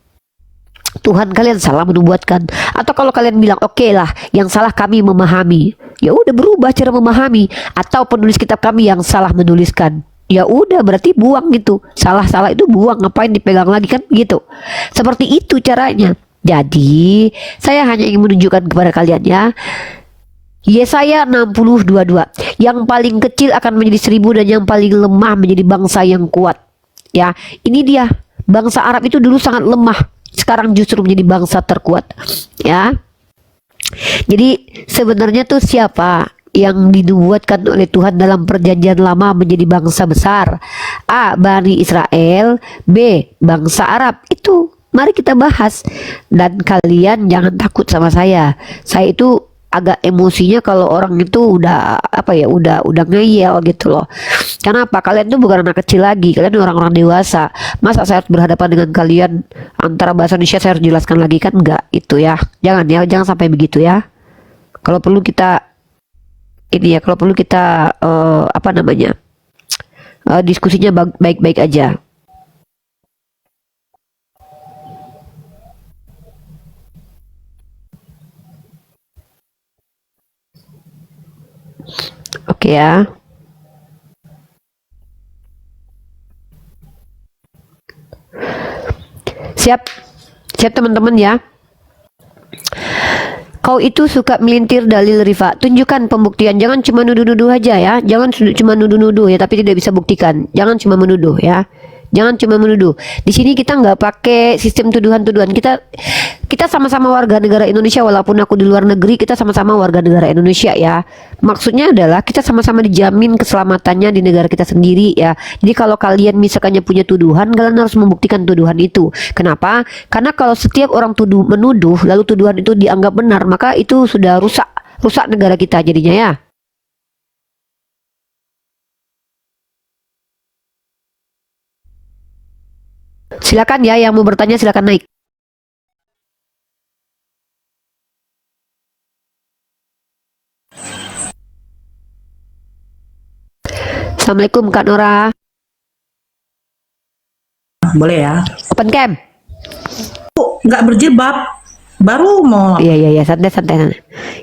Tuhan kalian salah menubuatkan. Atau kalau kalian bilang oke lah, yang salah kami memahami, ya udah berubah cara memahami. Atau penulis kitab kami yang salah menuliskan, ya udah berarti buang gitu. Salah-salah itu buang, ngapain dipegang lagi, kan begitu. Seperti itu caranya. Jadi saya hanya ingin menunjukkan kepada kalian ya, Yesaya 60:22, yang paling kecil akan menjadi 1000 dan yang paling lemah menjadi bangsa yang kuat. Ya, ini dia. Bangsa Arab itu dulu sangat lemah, sekarang justru menjadi bangsa terkuat. Ya. Jadi sebenarnya tuh siapa yang dinubuatkan oleh Tuhan dalam perjanjian lama menjadi bangsa besar? A. Bani Israel, B. Bangsa Arab. Itu mari kita bahas. Dan kalian jangan takut sama saya. Saya itu agak emosinya kalau orang itu udah udah ngeyel gitu loh. Kenapa? Kalian tuh bukan anak kecil lagi, kalian orang-orang dewasa. Masa saya harus berhadapan dengan kalian antara bahasa Indonesia saya harus jelaskan lagi, kan enggak itu ya. Jangan sampai begitu ya. Kalau perlu kita diskusinya baik-baik aja. Oke ya. Siap teman-teman ya. Kau itu suka melintir dalil rifa. Tunjukkan pembuktian. Jangan cuma nuduh-nuduh aja ya. Jangan cuma nuduh-nuduh ya, tapi tidak bisa buktikan. Jangan cuma menuduh ya. Jangan cuma menuduh. Di sini kita nggak pakai sistem tuduhan-tuduhan. Kita kita sama-sama warga negara Indonesia, walaupun aku di luar negeri, kita sama-sama warga negara Indonesia ya. Maksudnya adalah kita sama-sama dijamin keselamatannya di negara kita sendiri ya. Jadi kalau kalian misalkannya punya tuduhan, kalian harus membuktikan tuduhan itu. Kenapa? Karena kalau setiap orang menuduh lalu tuduhan itu dianggap benar, maka itu sudah rusak negara kita jadinya ya. Silakan ya, yang mau bertanya silakan naik. Assalamualaikum Kak Nora. Boleh ya? Open cam. Nggak berjilbab, baru mau. Iya, santai.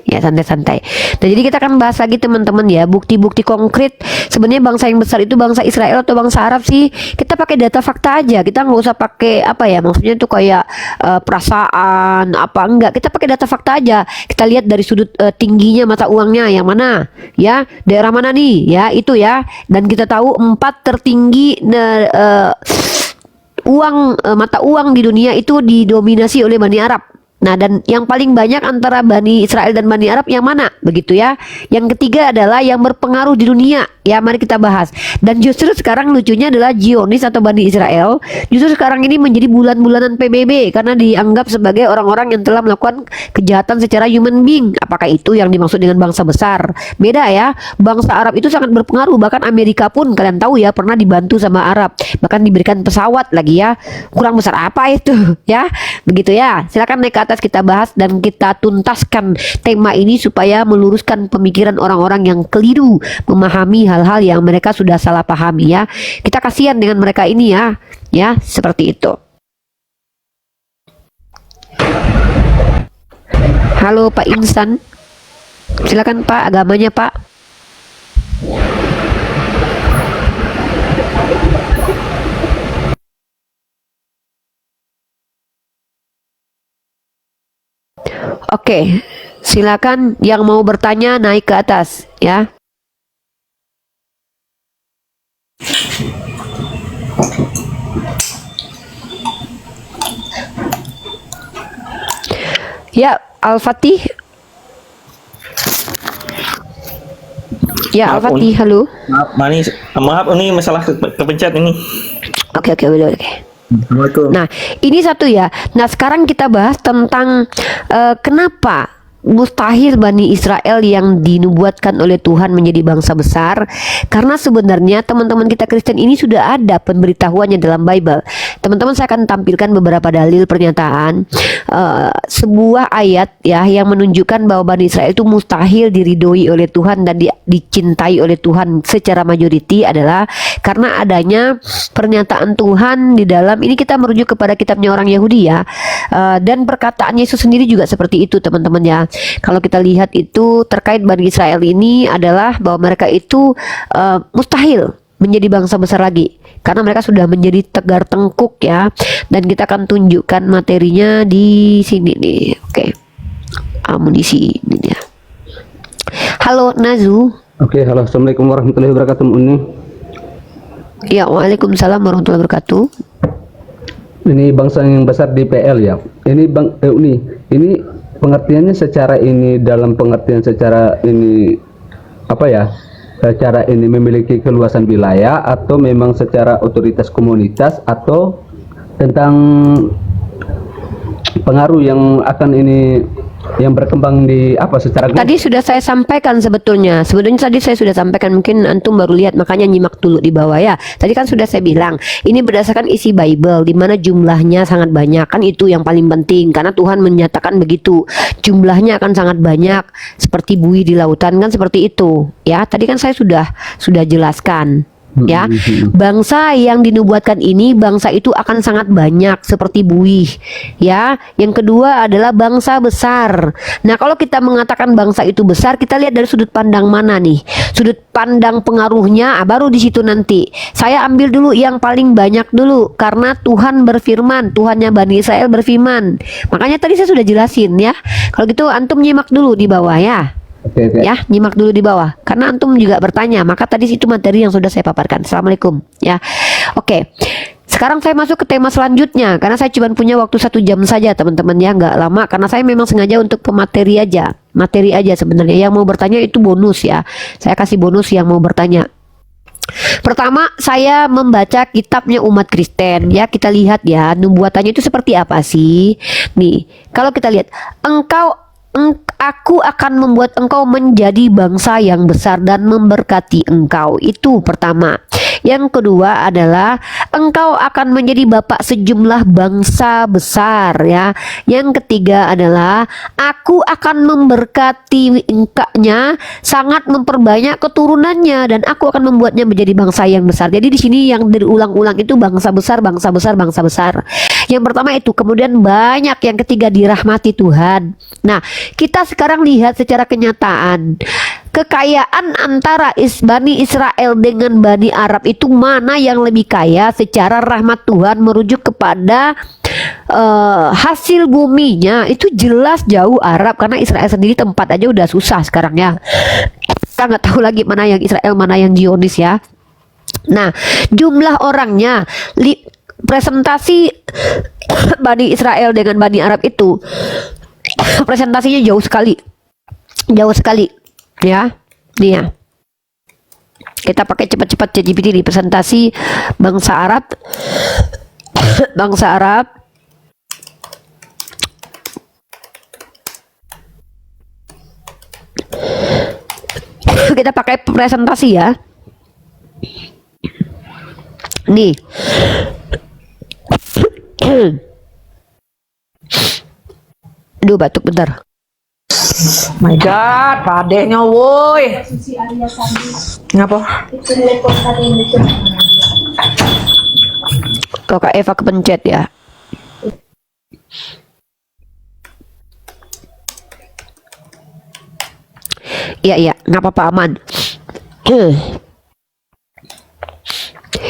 Ya, santai. Nah, jadi kita akan bahas lagi teman-teman ya, bukti-bukti konkret sebenarnya bangsa yang besar itu bangsa Israel atau bangsa Arab sih. Kita pakai data fakta aja, kita nggak usah pakai apa ya, maksudnya itu kayak perasaan apa enggak. Kita pakai data fakta aja. Kita lihat dari sudut tingginya mata uangnya yang mana ya, daerah mana nih ya, itu ya. Dan kita tahu 4 tertinggi mata uang di dunia itu didominasi oleh Bani Arab. Nah, dan yang paling banyak antara Bani Israel dan Bani Arab yang mana? Begitu ya. Yang ketiga adalah yang berpengaruh di dunia. Ya, mari kita bahas. Dan justru sekarang lucunya adalah Zionis atau Bani Israel justru sekarang ini menjadi bulan-bulanan PBB karena dianggap sebagai orang-orang yang telah melakukan kejahatan secara human being. Apakah itu yang dimaksud dengan bangsa besar? Beda ya. Bangsa Arab itu sangat berpengaruh. Bahkan Amerika pun kalian tahu ya pernah dibantu sama Arab. Bahkan diberikan pesawat lagi ya. Kurang besar apa itu ya? Begitu ya. Silakan naik ke atas, kita bahas dan kita tuntaskan tema ini supaya meluruskan pemikiran orang-orang yang keliru memahami hal-hal yang mereka sudah salah pahami ya. Kita kasihan dengan mereka ini ya. Ya, seperti itu. Halo Pak Insan. Silakan Pak, agamanya Pak. Oke, silakan yang mau bertanya naik ke atas ya. Ya, Al-Fatih. Ya, Al-Fatih, halo. Maaf, ini masalah kepencet ini. Oke, oke. Assalamualaikum. Nah, ini satu ya. Nah, sekarang kita bahas tentang kenapa mustahil Bani Israel yang dinubuatkan oleh Tuhan menjadi bangsa besar. Karena sebenarnya teman-teman kita Kristen ini sudah ada pemberitahuannya dalam Bible. Teman-teman, saya akan tampilkan beberapa dalil pernyataan sebuah ayat ya yang menunjukkan bahwa Bani Israel itu mustahil diridhoi oleh Tuhan dan dicintai oleh Tuhan secara majoriti adalah karena adanya pernyataan Tuhan di dalam ini. Kita merujuk kepada kitabnya orang Yahudi ya, dan perkataan Yesus sendiri juga seperti itu teman-teman ya. Kalau kita lihat itu terkait Bani Israel ini adalah bahwa mereka itu mustahil menjadi bangsa besar lagi karena mereka sudah menjadi tegar tengkuk ya. Dan kita akan tunjukkan materinya di sini nih. Oke. Amunisi ini dia. Halo Nazu. Oke, halo, assalamualaikum warahmatullahi wabarakatuh. Uni. Ya, waalaikumsalam warahmatullahi wabarakatuh. Ini bangsa yang besar di PL ya. Ini Bang Uni. Ini pengertiannya secara ini dalam pengertian secara ini apa ya? Secara ini memiliki keluasan wilayah atau memang secara otoritas komunitas atau tentang pengaruh yang akan ini yang berkembang di apa secara Tadi sudah saya sampaikan sebetulnya. Sebetulnya tadi saya sudah sampaikan, mungkin antum baru lihat makanya nyimak dulu di bawah ya. Tadi kan sudah saya bilang, ini berdasarkan isi Bible di mana jumlahnya sangat banyak. Kan itu yang paling penting karena Tuhan menyatakan begitu. Jumlahnya akan sangat banyak seperti buih di lautan kan seperti itu. Ya, tadi kan saya sudah jelaskan. Ya, bangsa yang dinubuatkan ini bangsa itu akan sangat banyak seperti buih ya. Yang kedua adalah bangsa besar. Nah, kalau kita mengatakan bangsa itu besar, kita lihat dari sudut pandang mana nih? Sudut pandang pengaruhnya, baru di situ nanti. Saya ambil dulu yang paling banyak dulu karena Tuhan berfirman, Tuhannya Bani Israel berfirman. Makanya tadi saya sudah jelasin ya. Kalau gitu antum nyimak dulu di bawah ya. Oke. Ya, nyimak dulu di bawah karena antum juga bertanya, maka tadi itu materi yang sudah saya paparkan. Assalamualaikum ya. Oke, sekarang sekarang saya masuk ke tema selanjutnya, karena saya cuma punya waktu 1 jam saja teman-teman ya, nggak lama, karena saya memang sengaja untuk ke materi aja sebenarnya. Yang mau bertanya itu bonus ya, saya kasih bonus yang mau bertanya. Pertama, saya membaca kitabnya umat Kristen ya. Kita lihat ya, nubuatannya itu seperti apa sih. Nih, kalau kita lihat, aku akan membuat engkau menjadi bangsa yang besar dan memberkati engkau. Itu pertama. Yang kedua adalah engkau akan menjadi bapak sejumlah bangsa besar ya. Yang ketiga adalah aku akan memberkati engkaunya, sangat memperbanyak keturunannya, dan aku akan membuatnya menjadi bangsa yang besar. Jadi di sini yang diulang-ulang itu bangsa besar, bangsa besar, bangsa besar. Yang pertama itu, kemudian banyak, yang ketiga dirahmati Tuhan. Nah, kita sekarang lihat secara kenyataan kekayaan antara Bani Israel dengan Bani Arab itu mana yang lebih kaya secara rahmat Tuhan merujuk kepada hasil buminya. Itu jelas jauh Arab, karena Israel sendiri tempat aja udah susah sekarang ya. Kita nggak tahu lagi mana yang Israel, mana yang Zionis ya. Nah, jumlah orangnya, presentasi Bani Israel dengan Bani Arab itu presentasinya jauh sekali ya. Nih ya, kita pakai cepat-cepat ChatGPT di presentasi bangsa Arab bangsa Arab kita pakai presentasi ya. Nih aduh, batuk bentar. My God, padenya woi. Ngapa? Kalau Kak Eva kepencet ya. Iya, nggak apa-apa, aman.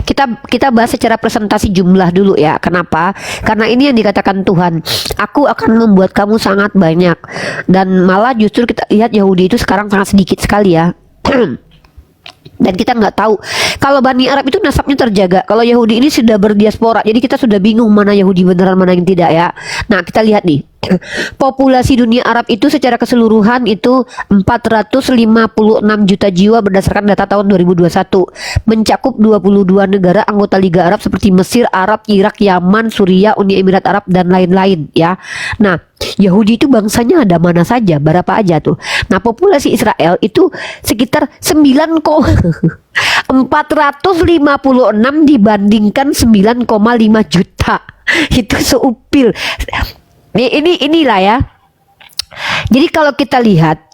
Kita bahas secara presentasi jumlah dulu ya. Kenapa? Karena ini yang dikatakan Tuhan, aku akan membuat kamu sangat banyak. Dan malah justru kita lihat Yahudi itu sekarang sangat sedikit sekali ya. Dan kita nggak tahu kalau Bani Arab itu nasabnya terjaga, kalau Yahudi ini sudah berdiaspora, jadi kita sudah bingung mana Yahudi beneran mana yang tidak ya. Nah, kita lihat nih, populasi dunia Arab itu secara keseluruhan itu 456 juta jiwa berdasarkan data tahun 2021, mencakup 22 negara anggota Liga Arab seperti Mesir, Arab, Irak, Yaman, Suriah, Uni Emirat Arab, dan lain-lain ya. Nah, Yahudi itu bangsanya ada mana saja, berapa aja tuh. Nah, populasi Israel itu sekitar 456 dibandingkan 9,5 juta. Itu seupil. Inilah ya. Jadi kalau kita lihat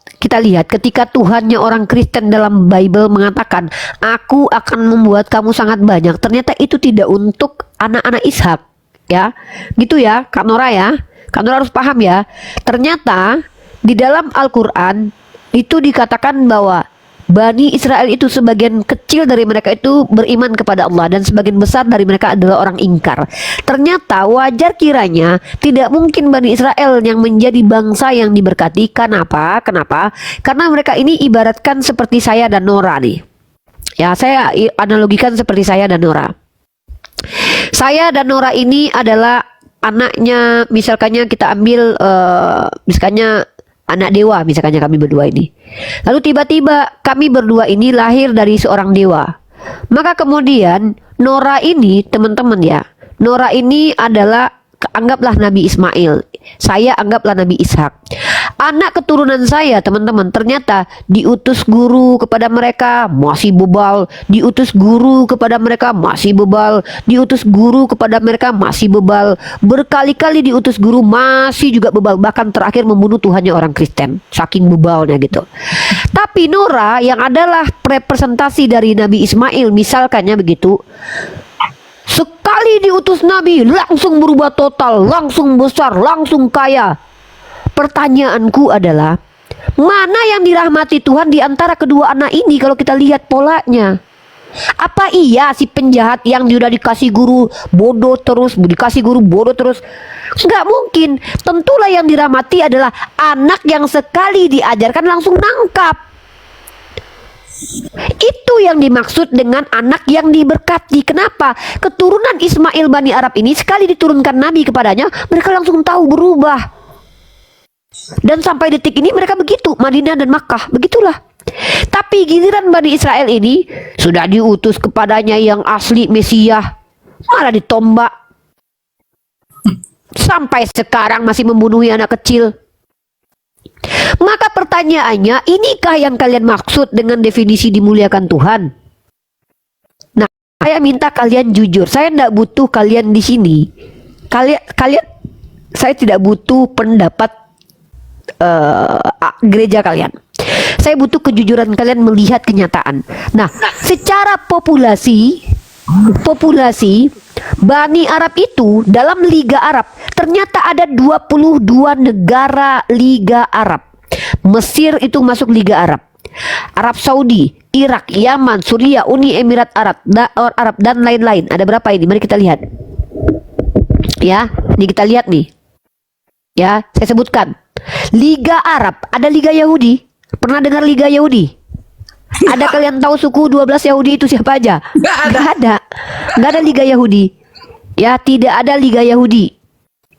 ketika Tuhannya orang Kristen dalam Bible mengatakan, aku akan membuat kamu sangat banyak, ternyata itu tidak untuk anak-anak Ishak ya. Gitu ya, Kak Nora ya. Kak Nora harus paham ya. Ternyata di dalam Al-Quran itu dikatakan bahwa Bani Israel itu sebagian kecil dari mereka itu beriman kepada Allah, dan sebagian besar dari mereka adalah orang ingkar. Ternyata wajar kiranya tidak mungkin Bani Israel yang menjadi bangsa yang diberkati. Kenapa? Karena mereka ini ibaratkan seperti saya dan Nora nih. Ya, saya analogikan seperti saya dan Nora. Saya dan Nora ini adalah anaknya, misalkannya kita ambil misalkannya anak dewa, misalkannya kami berdua ini. Lalu tiba-tiba kami berdua ini lahir dari seorang dewa. Maka kemudian Nora ini, teman-teman ya, Nora ini adalah, anggaplah Nabi Ismail, saya anggaplah Nabi Ishak. Anak keturunan saya, teman-teman, ternyata diutus guru kepada mereka masih bebal, diutus guru kepada mereka masih bebal, diutus guru kepada mereka masih bebal, berkali-kali diutus guru masih juga bebal, bahkan terakhir membunuh Tuhannya orang Kristen, saking bebalnya gitu. Tapi Nora yang adalah representasi dari Nabi Ismail, misalkannya begitu, sekali diutus Nabi langsung berubah total, langsung besar, langsung kaya. Pertanyaanku adalah, mana yang dirahmati Tuhan di antara kedua anak ini kalau kita lihat polanya? Apa iya si penjahat yang sudah dikasih guru bodoh terus, dikasih guru bodoh terus? Nggak mungkin. Tentulah yang dirahmati adalah anak yang sekali diajarkan langsung nangkap. Itu yang dimaksud dengan anak yang diberkati. Kenapa? Keturunan Ismail Bani Arab ini sekali diturunkan Nabi kepadanya, mereka langsung tahu berubah. Dan sampai detik ini mereka begitu, Madinah dan Makkah, begitulah. Tapi giliran Bani Israel ini sudah diutus kepadanya yang asli Mesias, malah ditombak. Sampai sekarang masih membunuhi anak kecil. Maka pertanyaannya, inikah yang kalian maksud dengan definisi dimuliakan Tuhan? Nah, saya minta kalian jujur. Saya tidak butuh kalian di sini. Saya tidak butuh pendapat gereja kalian. Saya butuh kejujuran kalian melihat kenyataan. Nah, secara populasi Bani Arab itu dalam Liga Arab ternyata ada 22 negara Liga Arab. Mesir itu masuk Liga Arab. Arab Saudi, Irak, Yaman, Suriah, Uni Emirat Arab, dan lain-lain. Ada berapa ini? Mari kita lihat. Ya, ini kita lihat nih. Ya, saya sebutkan. Liga Arab, ada Liga Yahudi. Pernah dengar Liga Yahudi? Ada kalian tahu suku 12 Yahudi itu siapa aja? Nggak ada Liga Yahudi. Ya, tidak ada Liga Yahudi.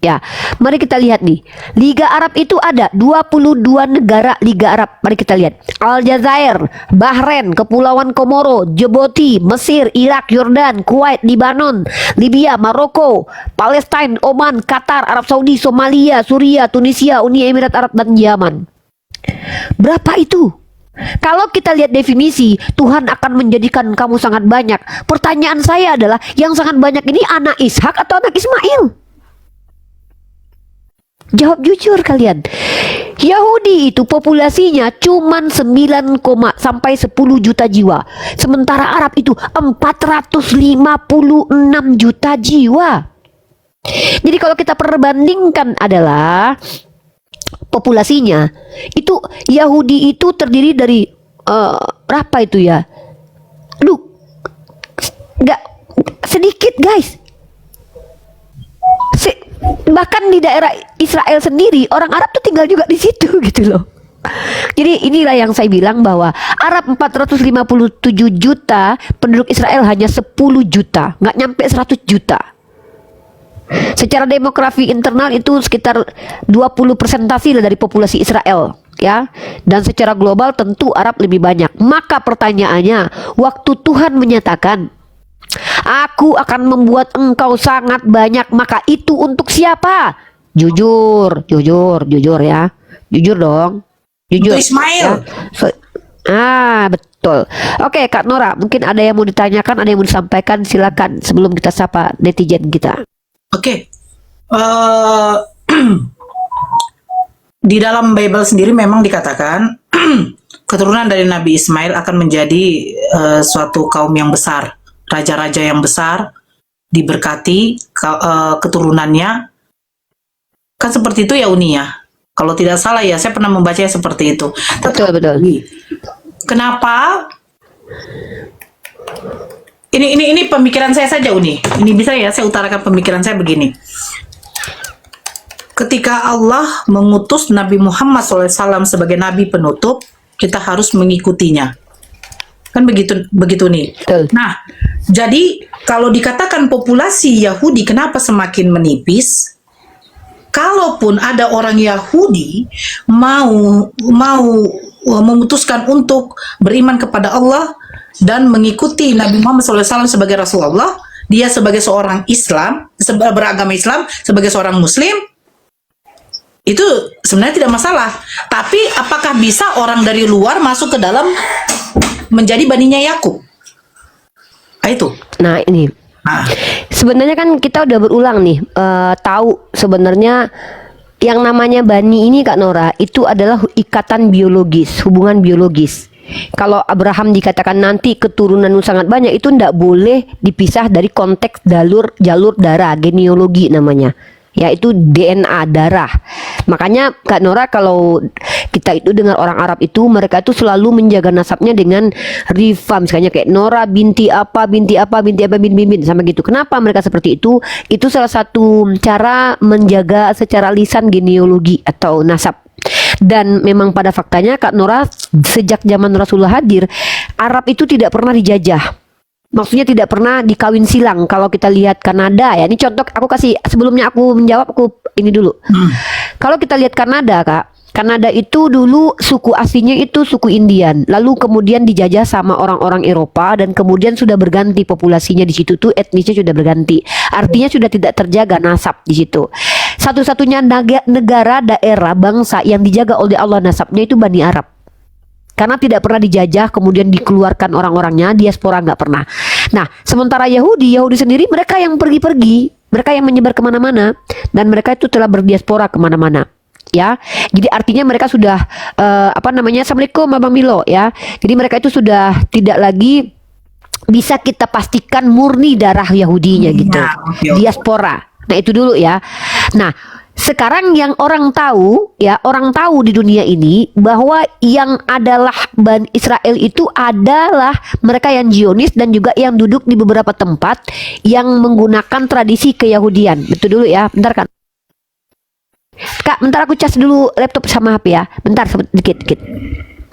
Ya, mari kita lihat nih. Liga Arab itu ada 22 negara Liga Arab. Mari kita lihat. Aljazair, Bahrain, Kepulauan Komoro, Djibouti, Mesir, Irak, Yordan, Kuwait, Libanon, Libya, Maroko, Palestina, Oman, Qatar, Arab Saudi, Somalia, Suriah, Tunisia, Uni Emirat Arab, dan Yaman. Berapa itu? Kalau kita lihat definisi, Tuhan akan menjadikan kamu sangat banyak. Pertanyaan saya adalah, yang sangat banyak ini anak Ishak atau anak Ismail? Jawab jujur kalian. Yahudi itu populasinya cuman 9, sampai 10 juta jiwa. Sementara Arab itu 456 juta jiwa. Jadi kalau kita perbandingkan adalah populasinya, itu Yahudi itu terdiri dari berapa itu ya? Aduh, nggak sedikit guys. Bahkan di daerah Israel sendiri orang Arab tuh tinggal juga di situ gitu loh. Jadi inilah yang saya bilang bahwa Arab 457 juta, penduduk Israel hanya 10 juta, nggak nyampe 100 juta. Secara demografi internal itu sekitar 20 persentase dari populasi Israel, ya. Dan secara global tentu Arab lebih banyak. Maka pertanyaannya, waktu Tuhan menyatakan, aku akan membuat engkau sangat banyak, maka itu untuk siapa? Jujur ya. Jujur dong. Jujur. Untuk Ismail. Ya. Betul. Oke, Kak Nora, mungkin ada yang mau ditanyakan, ada yang mau disampaikan, silakan sebelum kita sapa netizen kita. Oke. Di dalam Bible sendiri memang dikatakan keturunan dari Nabi Ismail akan menjadi suatu kaum yang besar. Raja-raja yang besar, diberkati keturunannya. Kan seperti itu ya Uni ya. Kalau tidak salah ya, saya pernah membacanya seperti itu. Betul. Kenapa? Ini pemikiran saya saja Uni. Ini bisa ya saya utarakan pemikiran saya begini. Ketika Allah mengutus Nabi Muhammad SAW sebagai Nabi penutup, kita harus mengikutinya. Kan begitu nih. Betul. Nah, jadi kalau dikatakan populasi Yahudi kenapa semakin menipis? Kalaupun ada orang Yahudi mau memutuskan untuk beriman kepada Allah dan mengikuti Nabi Muhammad SAW sebagai Rasulullah, dia sebagai seorang Islam, beragama Islam, sebagai seorang Muslim, itu sebenarnya tidak masalah. Tapi apakah bisa orang dari luar masuk ke dalam menjadi baninya Yakub? Itu. Nah ini. Sebenarnya kan kita udah berulang nih tahu sebenarnya yang namanya bani ini Kak Nora itu adalah ikatan biologis, hubungan biologis. Kalau Abraham dikatakan nanti keturunan sangat banyak, itu tidak boleh dipisah dari konteks jalur darah, genealogi namanya. Yaitu DNA darah. Makanya Kak Nora, kalau kita itu dengar orang Arab itu, mereka itu selalu menjaga nasabnya dengan rifa, misalnya kayak Nora binti apa bin sama gitu. Kenapa mereka seperti itu? Itu salah satu cara menjaga secara lisan genealogi atau nasab. Dan memang pada faktanya Kak Nora, sejak zaman Rasulullah hadir, Arab itu tidak pernah dijajah. Maksudnya tidak pernah dikawin silang. Kalau kita lihat Kanada ya, ini contoh aku kasih, sebelumnya aku menjawab, aku ini dulu. Kalau kita lihat Kanada, Kak, Kanada itu dulu suku aslinya itu suku Indian, lalu kemudian dijajah sama orang-orang Eropa, dan kemudian sudah berganti populasinya di situ tuh, etnisnya sudah berganti. Artinya sudah tidak terjaga nasab di situ. Satu-satunya negara, daerah, bangsa yang dijaga oleh Allah nasabnya itu Bani Arab. Karena tidak pernah dijajah kemudian dikeluarkan orang-orangnya, diaspora nggak pernah. Nah, sementara Yahudi sendiri mereka yang pergi-pergi, mereka yang menyebar kemana-mana, dan mereka itu telah berdiaspora kemana-mana. Ya, jadi artinya mereka sudah Assalamualaikum Abang Milo ya. Jadi mereka itu sudah tidak lagi bisa kita pastikan murni darah Yahudinya gitu, diaspora. Nah itu dulu ya. Nah sekarang yang orang tahu di dunia ini bahwa yang adalah Bani Israel itu adalah mereka yang Zionis dan juga yang duduk di beberapa tempat yang menggunakan tradisi keyahudian. Betul dulu ya, bentar kan. Kak, bentar aku cas dulu laptop sama HP ya. Bentar, dikit.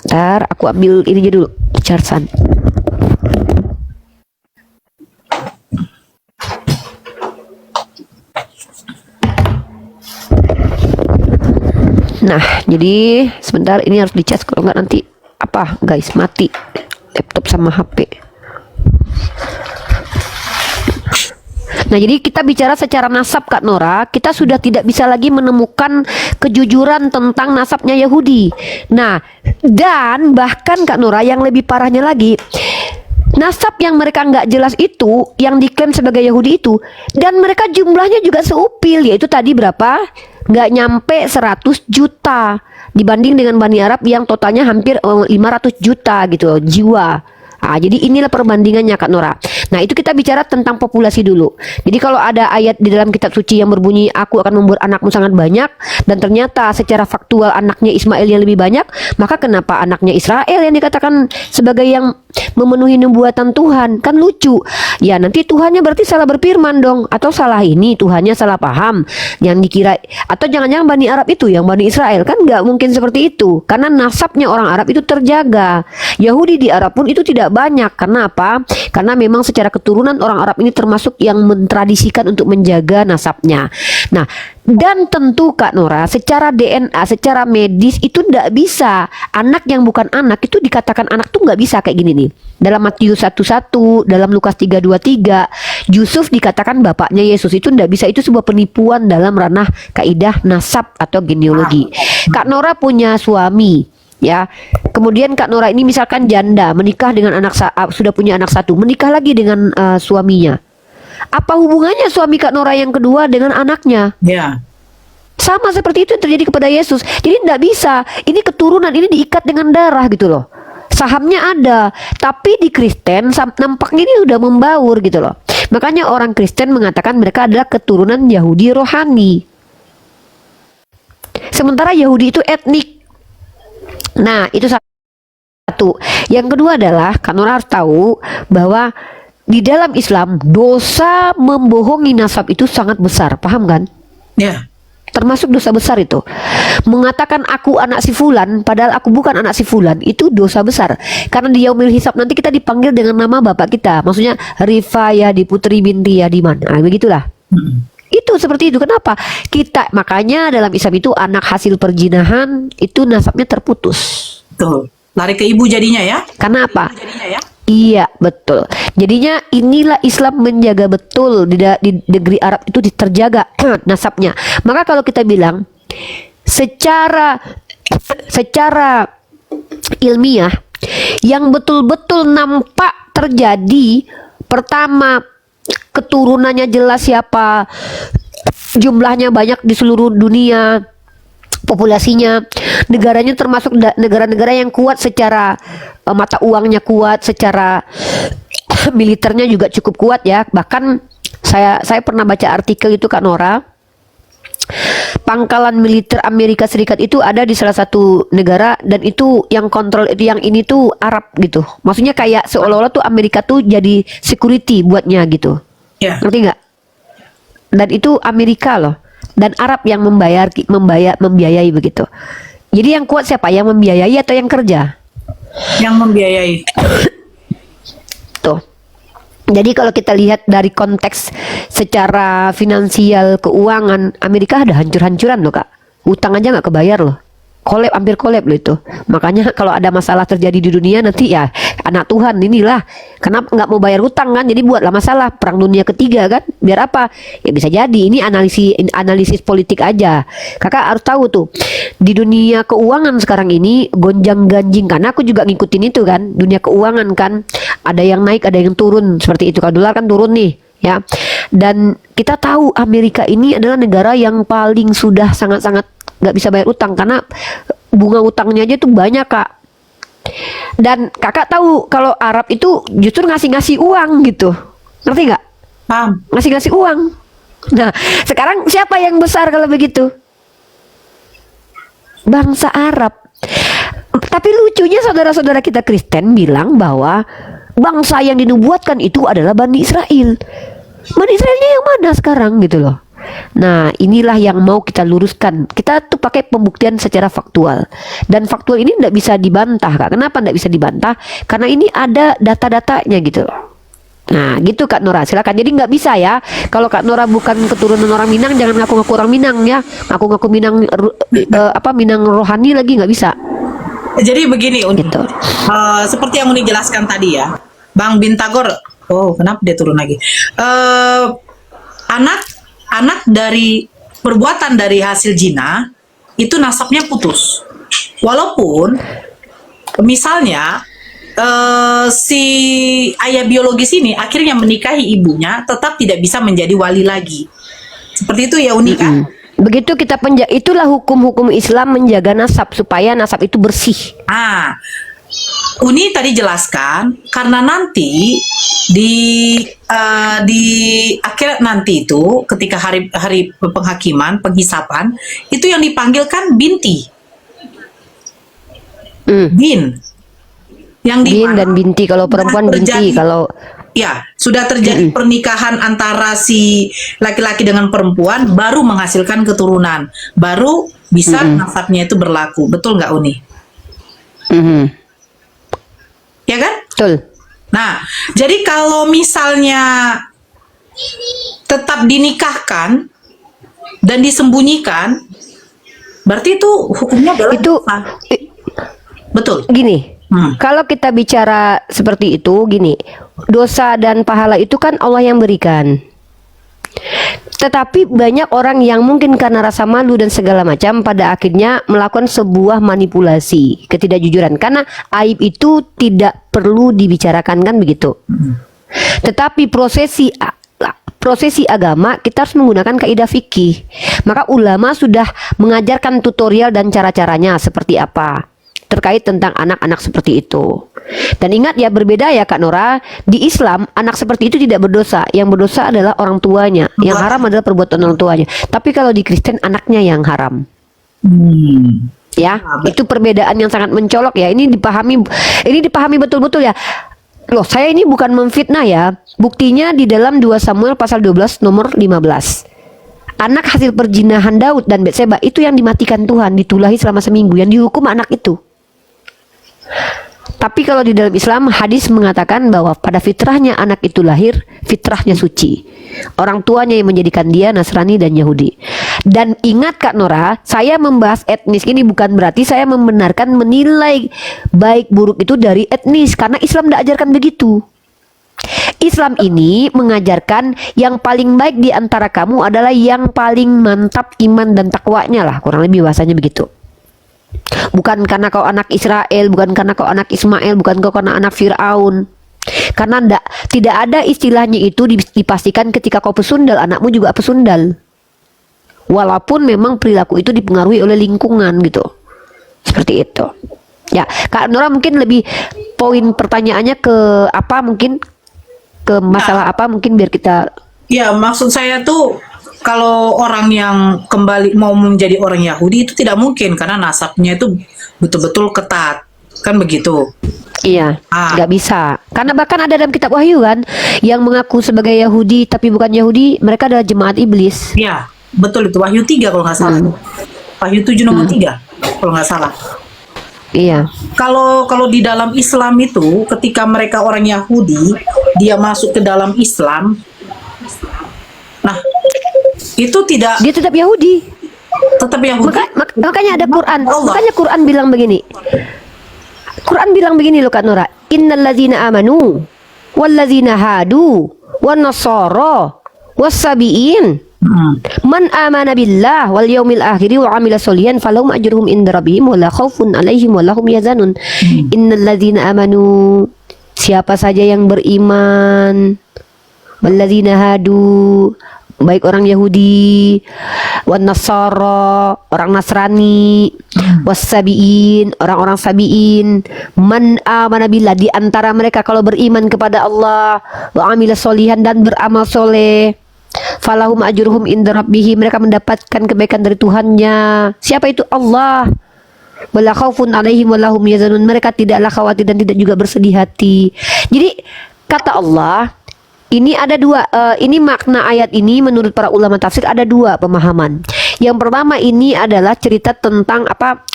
Bentar, aku ambil ininya dulu, chargean. Nah, jadi sebentar ini harus dicas, kalau nggak nanti guys, mati laptop sama HP. Nah, jadi kita bicara secara nasab Kak Nora, kita sudah tidak bisa lagi menemukan kejujuran tentang nasabnya Yahudi. Nah, dan bahkan Kak Nora yang lebih parahnya lagi, nasab yang mereka nggak jelas itu, yang diklaim sebagai Yahudi itu, dan mereka jumlahnya juga seupil, yaitu tadi berapa? Nggak nyampe 100 juta dibanding dengan Bani Arab yang totalnya hampir 500 juta gitu jiwa. Nah, jadi inilah perbandingannya Kak Nora. Nah itu kita bicara tentang populasi dulu. Jadi kalau ada ayat di dalam kitab suci yang berbunyi aku akan membuat anakmu sangat banyak, dan ternyata secara faktual anaknya Ismail yang lebih banyak, maka kenapa anaknya Israel yang dikatakan sebagai yang memenuhi nubuatan Tuhan? Kan lucu. Ya nanti Tuhannya berarti salah berfirman dong, atau salah ini Tuhannya salah paham yang dikira, atau jangan-jangan Bani Arab itu yang Bani Israel. Kan nggak mungkin seperti itu, karena nasabnya orang Arab itu terjaga. Yahudi di Arab pun itu tidak banyak. Karena apa? Karena memang secara keturunan orang Arab ini termasuk yang mentradisikan untuk menjaga nasabnya. Nah, dan tentu Kak Nora, secara DNA, secara medis itu tidak bisa. Anak yang bukan anak itu dikatakan anak tuh nggak bisa kayak gini nih. Dalam Matius 1:1, dalam Lukas 3:23, Yusuf dikatakan bapaknya Yesus, itu tidak bisa. Itu sebuah penipuan dalam ranah kaidah nasab atau genealogi. Kak Nora punya suami. Ya, kemudian Kak Nora ini misalkan janda, menikah dengan sudah punya anak satu, menikah lagi dengan suaminya. Apa hubungannya suami Kak Nora yang kedua dengan anaknya? Ya. Sama seperti itu yang terjadi kepada Yesus. Jadi tidak bisa. Ini keturunan, ini diikat dengan darah gitu loh. Sahamnya ada, tapi di Kristen nampaknya ini udah membaur gitu loh. Makanya orang Kristen mengatakan mereka adalah keturunan Yahudi rohani. Sementara Yahudi itu etnik. Nah, itu satu. Yang kedua adalah Kak Nora harus tahu bahwa di dalam Islam dosa membohongi nasab itu sangat besar, paham kan? Ya. Termasuk dosa besar itu. Mengatakan aku anak si fulan padahal aku bukan anak si fulan, itu dosa besar. Karena di yaumil hisab nanti kita dipanggil dengan nama bapak kita. Maksudnya Rifaya di Putri binti Yadiman. Nah, begitulah. Itu seperti itu. Kenapa? Kita makanya dalam Islam itu anak hasil perjinahan itu nasabnya terputus. Betul. Lari ke ibu jadinya ya. Karena apa? Iya, betul. Jadinya inilah Islam menjaga betul di negeri Arab itu terjaga nasabnya. Maka kalau kita bilang secara ilmiah yang betul-betul nampak terjadi, pertama keturunannya jelas siapa, jumlahnya banyak di seluruh dunia, populasinya, negaranya termasuk negara-negara yang kuat secara mata uangnya kuat, secara militernya juga cukup kuat ya. Bahkan saya pernah baca artikel itu Kak Nora, pangkalan militer Amerika Serikat itu ada di salah satu negara, dan itu yang kontrol itu yang ini tuh Arab gitu. Maksudnya kayak seolah-olah tuh Amerika tuh jadi security buatnya gitu. Ya. Ngerti nggak? Dan itu Amerika loh, dan Arab yang membiayai begitu. Jadi yang kuat siapa? Yang membiayai atau yang kerja? Yang membiayai. Tuh. Jadi kalau kita lihat dari konteks secara finansial keuangan, Amerika ada hancur-hancuran loh Kak. Utang aja nggak kebayar loh. Hampir kolab loh itu. Makanya kalau ada masalah terjadi di dunia nanti ya anak Tuhan inilah. Kenapa nggak mau bayar utang kan? Jadi buatlah masalah perang dunia ketiga kan? Biar apa? Ya bisa jadi ini analisis politik aja. Kakak harus tahu tuh di dunia keuangan sekarang ini gonjang-ganjing, karena aku juga ngikutin itu kan. Dunia keuangan kan ada yang naik, ada yang turun seperti itu. Kalau dolar kan turun nih ya. Dan kita tahu Amerika ini adalah negara yang paling sudah sangat-sangat nggak bisa bayar utang karena bunga utangnya aja tuh banyak Kak. Dan kakak tahu kalau Arab itu justru ngasih uang gitu, ngerti nggak? Paham. Ngasih uang. Nah sekarang siapa yang besar kalau begitu? Bangsa Arab. Tapi lucunya saudara-saudara kita Kristen bilang bahwa bangsa yang dinubuatkan itu adalah Bani Israel. Bani Israelnya yang mana sekarang gitu loh. Nah inilah yang mau kita luruskan. Kita tuh pakai pembuktian secara faktual. Dan faktual ini tidak bisa dibantah Kak. Kenapa tidak bisa dibantah? Karena ini ada data-datanya gitu. Nah gitu Kak Nora, silakan. Jadi nggak bisa ya. Kalau Kak Nora bukan keturunan orang Minang, jangan ngaku-ngaku orang Minang ya. Ngaku-ngaku Minang Minang rohani lagi nggak bisa. Jadi begini Uni. Gitu. Seperti yang Uni jelaskan tadi ya, Bang Bintagor. Oh kenapa dia turun lagi? Anak dari perbuatan dari hasil zina itu nasabnya putus. Walaupun misalnya si ayah biologis ini akhirnya menikahi ibunya, tetap tidak bisa menjadi wali lagi. Seperti itu ya Uni kan? Begitu kita itulah hukum-hukum Islam menjaga nasab supaya nasab itu bersih. Uni tadi jelaskan karena nanti di akhirat nanti itu ketika hari penghakiman penghisapan itu yang dipanggilkan binti, bin, yang Bin dan binti, kalau perempuan binti, kalau ya sudah terjadi pernikahan antara si laki-laki dengan perempuan baru menghasilkan keturunan, baru bisa nasabnya itu berlaku. Betul nggak Uni? Ya kan? betul. Nah, jadi kalau misalnya tetap dinikahkan dan disembunyikan, berarti itu hukumnya adalah Itu dosa. Betul. gini. Kalau kita bicara seperti itu, gini, dosa dan pahala itu kan Allah yang berikan. Tetapi banyak orang yang mungkin karena rasa malu dan segala macam pada akhirnya melakukan sebuah manipulasi, ketidakjujuran. Karena aib itu tidak perlu dibicarakan kan begitu. Tetapi prosesi agama kita harus menggunakan kaidah fikih. Maka ulama sudah mengajarkan tutorial dan cara-caranya seperti apa terkait tentang anak-anak seperti itu. Dan ingat ya, berbeda ya Kak Nora, di Islam anak seperti itu tidak berdosa. Yang berdosa adalah orang tuanya. Yang haram adalah perbuatan orang tuanya. Tapi kalau di Kristen anaknya yang haram. Ya, itu perbedaan yang sangat mencolok ya. Ini dipahami betul-betul ya. Loh, saya ini bukan memfitnah ya. Buktinya di dalam 2 Samuel pasal 12 nomor 15. Anak hasil perzinahan Daud dan Betseba itu yang dimatikan Tuhan, ditulahi selama seminggu, yang dihukum anak itu. Tapi kalau di dalam Islam, hadis mengatakan bahwa pada fitrahnya anak itu lahir, fitrahnya suci. Orang tuanya yang menjadikan dia Nasrani dan Yahudi. Dan ingat Kak Nora, saya membahas etnis ini bukan berarti saya membenarkan menilai baik buruk itu dari etnis, karena Islam tidak ajarkan begitu. Islam ini mengajarkan yang paling baik di antara kamu adalah yang paling mantap iman dan takwanya lah, kurang lebih bahasanya begitu. Bukan karena kau anak Israel, bukan karena kau anak Ismail, bukan kau karena anak Fir'aun. Karena tidak ada istilahnya itu dipastikan ketika kau pesundal, anakmu juga pesundal. Walaupun memang perilaku itu dipengaruhi oleh lingkungan gitu. Seperti itu. Ya, Kak Nora mungkin lebih poin pertanyaannya ke apa, mungkin ke masalah apa, mungkin biar kita. Ya, maksud saya tuh kalau orang yang kembali mau menjadi orang Yahudi itu tidak mungkin karena nasabnya itu betul-betul ketat, kan begitu? Iya, nggak bisa. Karena bahkan ada dalam kitab Wahyu kan, yang mengaku sebagai Yahudi tapi bukan Yahudi, mereka adalah jemaat iblis. Iya, betul itu Wahyu 3 kalau nggak salah. Wahyu 7 nomor 3. kalau nggak salah. Iya. Kalau di dalam Islam itu, ketika mereka orang Yahudi, dia masuk ke dalam Islam, nah itu tidak Dia tetap Yahudi. tetap Yahudi. Makanya ada Quran. Allah. Makanya Quran bilang begini. Quran bilang begini loh Kak Nora. Innalladzina amanu walladzina hadu wan nasara was-sabiin man amana billah wal yaumil akhir wa amila sholihan falahum ajruhum inda rabbihim wala khaufun alaihim wala hum yahzanun. Innalladzina amanu, siapa saja yang beriman, walladzina hadu, baik orang Yahudi, wan nasara, orang Nasrani, wassabiin, orang-orang sabiin, man amana billah, di antara mereka kalau beriman kepada Allah, wa amila sholihan, dan beramal soleh, falahum ajruhum inda rabbihim, mereka mendapatkan kebaikan dari Tuhannya. Siapa itu? Allah. Wala khaufun alaihim wala hum yahzanun, mereka tidaklah khawatir dan tidak juga bersedih hati. Jadi kata Allah, ini ada dua, ini makna ayat ini menurut para ulama tafsir ada dua pemahaman. Yang pertama ini adalah cerita tentang apa,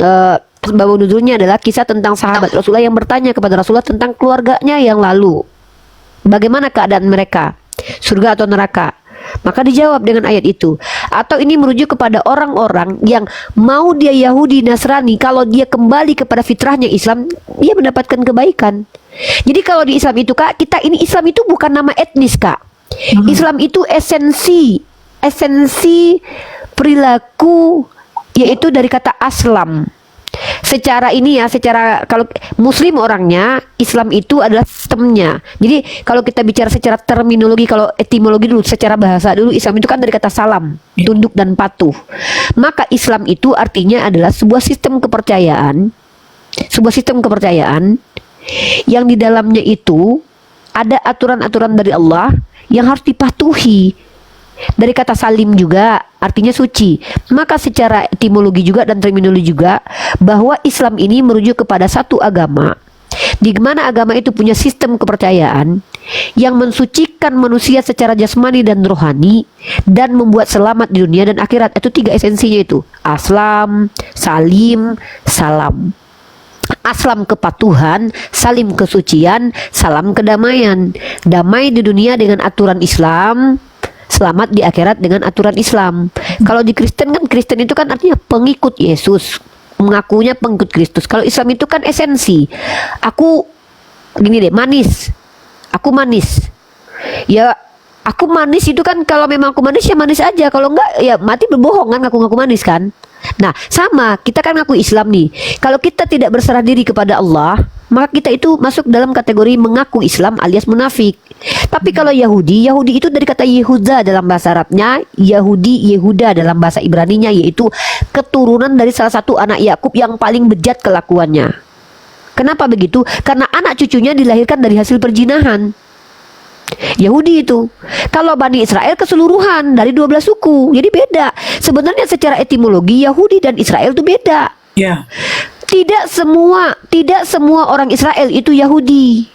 sebab nuzulnya adalah kisah tentang sahabat Rasulullah yang bertanya kepada Rasulullah tentang keluarganya yang lalu. Bagaimana keadaan mereka? Surga atau neraka? Maka dijawab dengan ayat itu. Atau ini merujuk kepada orang-orang yang mau dia Yahudi Nasrani, kalau dia kembali kepada fitrahnya Islam, dia mendapatkan kebaikan. Jadi kalau di Islam itu Kak, kita ini Islam itu bukan nama etnis Kak. Islam itu esensi perilaku, yaitu dari kata aslam. Secara ini ya, secara kalau Muslim orangnya, Islam itu adalah sistemnya. Jadi kalau kita bicara secara terminologi, kalau etimologi dulu, secara bahasa dulu, Islam itu kan dari kata salam, tunduk dan patuh. Maka Islam itu artinya adalah sebuah sistem kepercayaan, yang di dalamnya itu ada aturan-aturan dari Allah yang harus dipatuhi. Dari kata salim juga artinya suci. Maka secara etimologi juga dan terminologi juga, bahwa Islam ini merujuk kepada satu agama, di mana agama itu punya sistem kepercayaan yang mensucikan manusia secara jasmani dan rohani, dan membuat selamat di dunia dan akhirat. Itu tiga esensinya itu: aslam, salim, salam. Aslam kepatuhan, salim kesucian, salam kedamaian. Damai di dunia dengan aturan Islam, selamat di akhirat dengan aturan Islam. Kalau di Kristen kan, Kristen itu kan artinya pengikut Yesus, mengakunya pengikut Kristus. Kalau Islam itu kan esensi. Aku gini deh, manis. Aku manis. Ya, aku manis itu kan, kalau memang aku manis ya manis aja. Kalau enggak ya mati berbohong kan, ngaku-ngaku manis kan. Nah, sama, kita kan ngaku Islam nih. Kalau kita tidak berserah diri kepada Allah, maka kita itu masuk dalam kategori mengaku Islam alias munafik. Tapi kalau Yahudi itu dari kata Yehuda dalam bahasa Arabnya, Yahudi, Yehuda dalam bahasa Ibraninya, yaitu keturunan dari salah satu anak Yakub yang paling bejat kelakuannya. Kenapa begitu? Karena anak cucunya dilahirkan dari hasil perjinahan. Yahudi itu. Kalau Bani Israel keseluruhan dari 12 suku. Jadi beda. Sebenarnya secara etimologi Yahudi dan Israel itu beda. Ya. Tidak semua orang Israel itu Yahudi.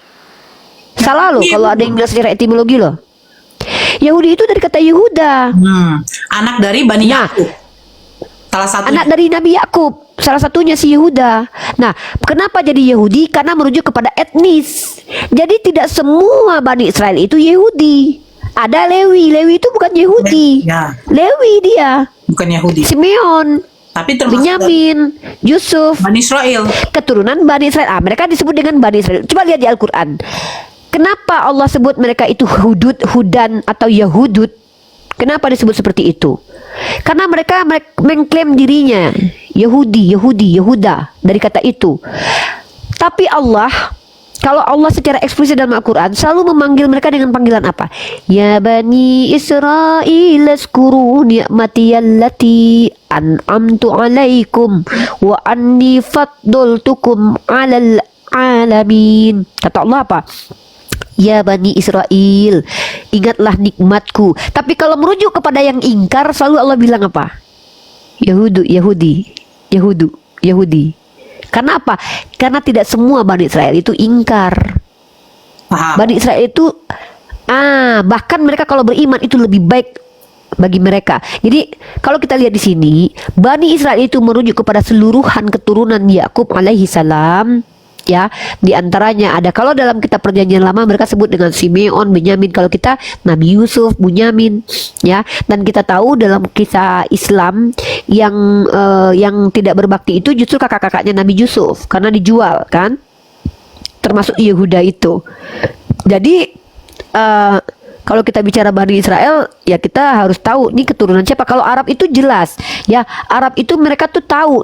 Salah loh kalau ada yang bilang secara etimologi loh. Yahudi itu dari kata Yehuda. Anak dari Bani Nah, Yakub. Salah satu. anak dari Nabi Yakub, salah satunya si Yehuda. Nah, kenapa jadi Yahudi? Karena merujuk kepada etnis. Jadi tidak semua Bani Israel itu Yahudi. Ada Lewi. Lewi itu bukan Yahudi. Ya. Lewi dia. Bukan Yahudi. Simeon, Tapi termasuk Benyamin, Yusuf, Bani Israel. keturunan Bani Israel. Ah, mereka disebut dengan Bani Israel. Coba lihat di Al-Quran. Kenapa Allah sebut mereka itu Hudud, Hudan, atau Yahudud? Kenapa disebut seperti itu? Karena mereka mengklaim dirinya Yahudi, Yehuda dari kata itu. Tapi Allah, kalau Allah secara eksplisit dalam Al-Quran selalu memanggil mereka dengan panggilan apa? Ya Bani Israil azkuru ni'mati allati an'amtu alaikum wa anni faddaltukum 'alal alamin. Kata Allah apa? Ya Bani Israel, ingatlah nikmatku. Tapi kalau merujuk kepada yang ingkar, selalu Allah bilang apa? Yahudi. Karena apa? Karena tidak semua Bani Israel itu ingkar. Paham. Bani Israel itu bahkan mereka kalau beriman itu lebih baik bagi mereka. Jadi kalau kita lihat di sini, Bani Israel itu merujuk kepada seluruhan keturunan Yakub alaihi salam. Ya, di antaranya ada, kalau dalam kitab Perjanjian Lama mereka sebut dengan Simeon, Benyamin. Kalau kita Nabi Yusuf, Bunyamin, ya. Dan kita tahu dalam kisah Islam yang tidak berbakti itu justru kakak-kakaknya Nabi Yusuf karena dijual kan, termasuk Yehuda itu. Jadi kalau kita bicara Bani Israel, ya kita harus tahu nih keturunan siapa. Kalau Arab itu jelas, ya Arab itu mereka tuh tahu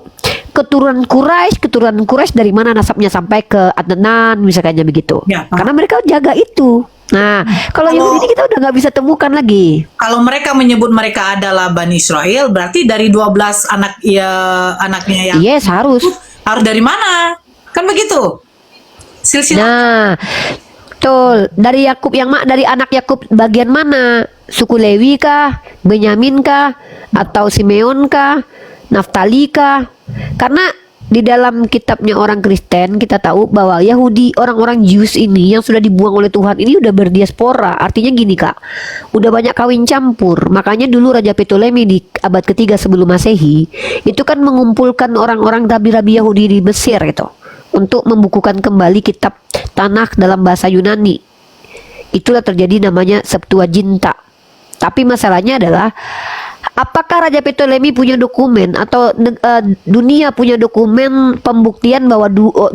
keturunan Quraisy dari mana nasabnya sampai ke Adnan misalnya begitu. Ya, paham. Karena mereka jaga itu. Nah, kalau Yahudi ini kita udah nggak bisa temukan lagi. Kalau mereka menyebut mereka adalah Bani Israel, berarti dari 12 anak ya anaknya yang Yes, harus. harus dari mana? Kan begitu. Silsilah. Nah, betul. Dari Yakub dari anak Yakub bagian mana? Suku Lewi kah? Benyamin kah? Atau Simeon kah? Naftali kah? Karena di dalam kitabnya orang Kristen kita tahu bahwa Yahudi, orang-orang Jews ini yang sudah dibuang oleh Tuhan ini udah berdiaspora. Artinya gini Kak, udah banyak kawin campur. Makanya dulu Raja Ptolemy di abad ketiga sebelum Masehi itu kan mengumpulkan orang-orang rabi-rabi Yahudi di Mesir itu untuk membukukan kembali kitab Tanakh dalam bahasa Yunani. Itulah terjadi namanya Septuaginta. Tapi masalahnya adalah, apakah Raja Ptolemy punya dokumen atau dunia punya dokumen pembuktian bahwa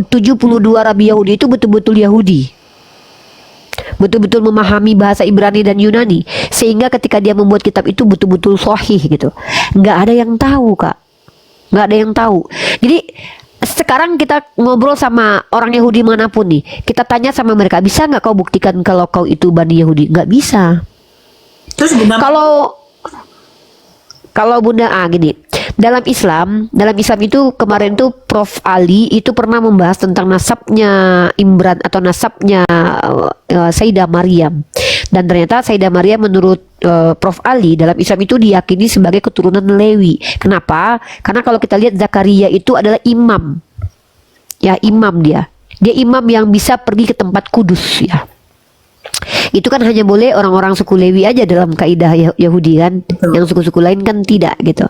72 rabi Yahudi itu betul-betul Yahudi, betul-betul memahami bahasa Ibrani dan Yunani, sehingga ketika dia membuat kitab itu betul-betul sahih gitu? Nggak ada yang tahu Kak, nggak ada yang tahu. Jadi sekarang kita ngobrol sama orang Yahudi manapun nih, kita tanya sama mereka, bisa nggak kau buktikan kalau kau itu Bani Yahudi? Nggak bisa. Terus gimana? Kalau Bunda gini, dalam Islam itu kemarin tuh Prof Ali itu pernah membahas tentang nasabnya Imran atau nasabnya Sayyidah Maryam. Dan ternyata Sayyidah Maryam menurut Prof Ali dalam Islam itu diyakini sebagai keturunan Lewi. Kenapa? Karena kalau kita lihat Zakaria itu adalah imam. Ya, imam dia. Dia imam yang bisa pergi ke tempat kudus ya. Itu kan hanya boleh orang-orang suku Lewi aja dalam kaidah Yahudi kan. Yang suku-suku lain kan tidak gitu.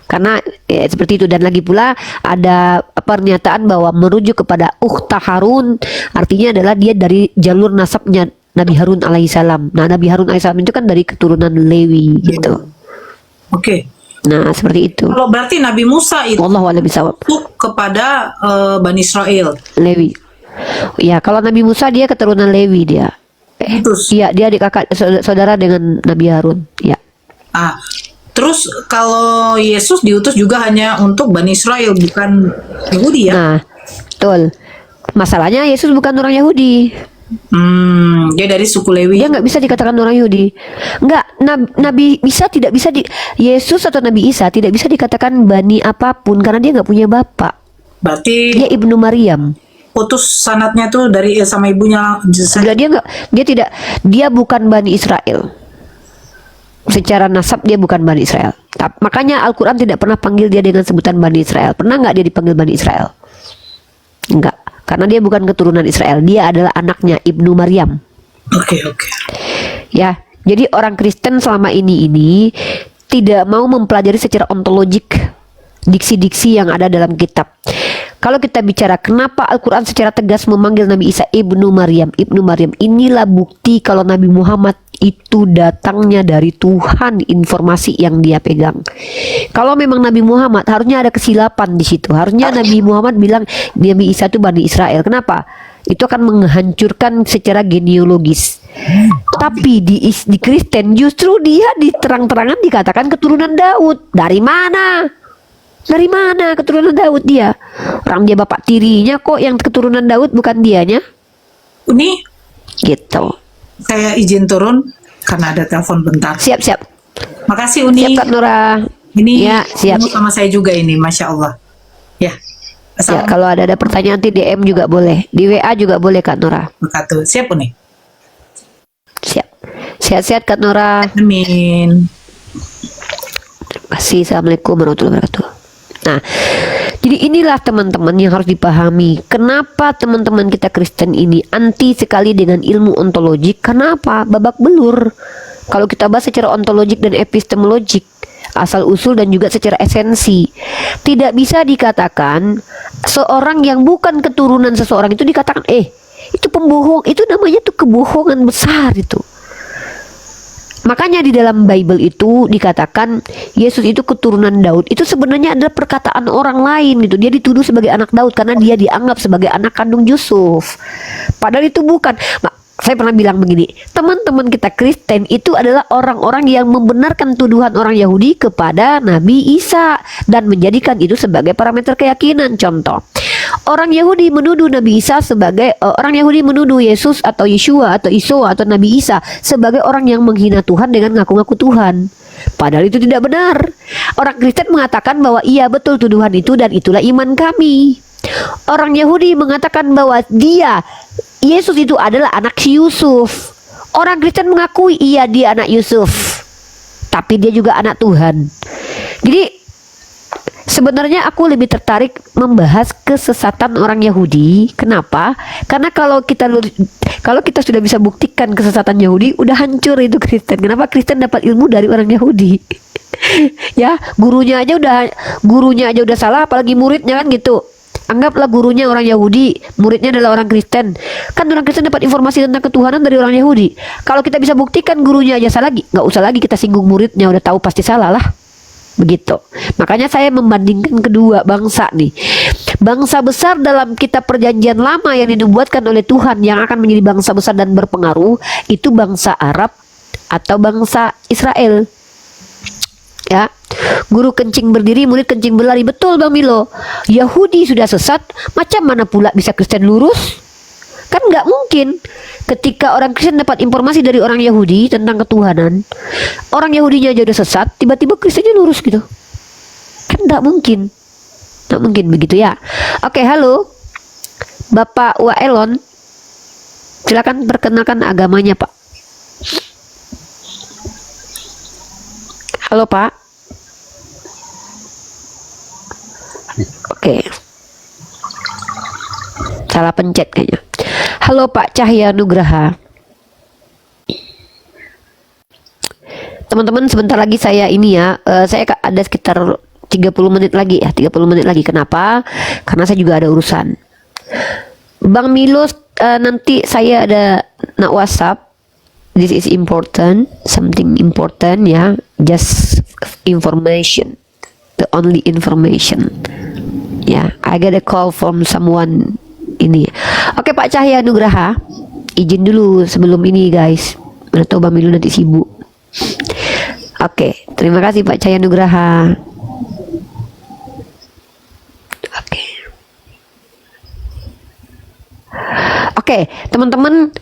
Karena seperti itu. Dan lagi pula ada pernyataan bahwa merujuk kepada Ukhta Harun, artinya adalah dia dari jalur nasabnya Nabi Harun alaihissalam. Nah, Nabi Harun alaihissalam itu kan dari keturunan Lewi gitu. Oke. Nah, seperti itu. Kalau berarti Nabi Musa itu Wallahu a'lam bishawab. kepada Bani Israel. Lewi. Ya, kalau Nabi Musa dia keturunan Lewi dia. Terus, Iya, dia adik kakak saudara dengan Nabi Harun. Ya. terus kalau Yesus diutus juga hanya untuk Bani Israel, bukan Yahudi ya? Nah, betul. Masalahnya Yesus bukan orang Yahudi. Dia dari suku Lewi. Dia nggak bisa dikatakan orang Yahudi. Nggak, Nabi Isa tidak bisa Yesus atau Nabi Isa tidak bisa dikatakan bani apapun karena dia nggak punya bapak. Berarti Dia ibnu Maryam. putus sanatnya tuh dari sama ibunya. Dia bukan Bani Israel. Secara nasab dia bukan Bani Israel. Makanya Al-Quran tidak pernah panggil dia dengan sebutan Bani Israel. Pernah nggak dia dipanggil Bani Israel? Enggak, karena dia bukan keturunan Israel. Dia adalah anaknya ibnu Maryam. Oke. Ya, jadi orang Kristen selama ini tidak mau mempelajari secara ontologik diksi-diksi yang ada dalam kitab. Kalau kita bicara kenapa Al-Quran secara tegas memanggil Nabi Isa ibnu Maryam, inilah bukti kalau Nabi Muhammad itu datangnya dari Tuhan, informasi yang dia pegang. Kalau memang Nabi Muhammad, harusnya ada kesilapan di situ. Harusnya Nabi Muhammad bilang Nabi Isa itu Bani Israel. Kenapa? Itu akan menghancurkan secara genealogis. Tapi di Kristen justru dia diterang-terangan dikatakan keturunan Daud. Dari mana? Dari mana keturunan Daud dia? Orang dia bapak tirinya kok yang keturunan Daud, bukan dianya. Uni, Gitu. saya izin turun karena ada telepon bentar. Siap. Makasih Uni. Siap Kak Nora. Ini Ya, siap. kamu sama saya juga ini, Masya Allah. Ya. Ya, kalau ada pertanyaan nanti DM juga boleh. Di WA juga boleh Kak Nora. Assalamualaikum. Siap Uni. Siap. Sehat-sehat Kak Nora. Amin. Terima kasih. Assalamualaikum warahmatullahi wabarakatuh. Nah, jadi inilah teman-teman yang harus dipahami. Kenapa teman-teman kita Kristen ini anti sekali dengan ilmu ontologi? Kenapa? Babak belur. Kalau kita bahas secara ontologik dan epistemologik, asal usul dan juga secara esensi, tidak bisa dikatakan seorang yang bukan keturunan seseorang itu dikatakan itu pembohong. Itu namanya tuh kebohongan besar itu. Makanya di dalam Bible itu dikatakan Yesus itu keturunan Daud. Itu sebenarnya adalah perkataan orang lain gitu. Dia dituduh sebagai anak Daud karena dia dianggap sebagai anak kandung Yusuf. Padahal itu bukan. Saya pernah bilang begini, teman-teman kita Kristen itu adalah orang-orang yang membenarkan tuduhan orang Yahudi kepada Nabi Isa dan menjadikan itu sebagai parameter keyakinan. Contoh, orang Yahudi menuduh Nabi Isa sebagai orang Yahudi menuduh Yesus atau Yeshua atau Iso atau Nabi Isa sebagai orang yang menghina Tuhan dengan ngaku-ngaku Tuhan. Padahal itu tidak benar. Orang Kristen mengatakan bahwa iya betul tuduhan itu dan itulah iman kami. Orang Yahudi mengatakan bahwa Yesus itu adalah anak si Yusuf. Orang Kristen mengakui iya dia anak Yusuf, tapi dia juga anak Tuhan. Jadi sebenarnya aku lebih tertarik membahas kesesatan orang Yahudi. Kenapa? Karena kalau kita sudah bisa buktikan kesesatan Yahudi, udah hancur itu Kristen. Kenapa Kristen dapat ilmu dari orang Yahudi? Ya, gurunya aja udah salah, apalagi muridnya kan gitu. Anggaplah gurunya orang Yahudi, muridnya adalah orang Kristen. Kan orang Kristen dapat informasi tentang ketuhanan dari orang Yahudi. Kalau kita bisa buktikan gurunya aja salah, nggak usah lagi kita singgung muridnya, udah tahu pasti salah lah. Begitu. Makanya saya membandingkan kedua bangsa nih. Bangsa besar dalam kitab perjanjian lama yang dinubuatkan oleh Tuhan yang akan menjadi bangsa besar dan berpengaruh, itu bangsa Arab atau bangsa Israel. Ya, guru kencing berdiri, murid kencing berlari. Betul Bang Milo. Yahudi sudah sesat, macam mana pula bisa Kristen lurus? Kan nggak mungkin. Ketika orang Kristen dapat informasi dari orang Yahudi tentang ketuhanan, orang Yahudinya aja udah sesat, tiba-tiba Kristennya lurus gitu. Kan nggak mungkin. Nggak mungkin begitu ya. Oke, halo Bapak Waelon, silakan perkenalkan agamanya Pak. Halo Pak. Oke. Salah pencet kayaknya. Halo Pak Cahya Nugraha. Teman-teman sebentar lagi saya saya ada sekitar 30 menit lagi ya, 30 menit lagi. Kenapa? Karena saya juga ada urusan. Bang Milo, nanti saya ada WhatsApp. This is important, something important ya, just information, the only information. Ya, I get a call from someone ini. Oke Pak Cahya Nugraha, izin dulu sebelum ini guys. Mana tahu Bang Milo nanti sibuk. Oke, terima kasih Pak Cahya Nugraha. Oke, teman-teman,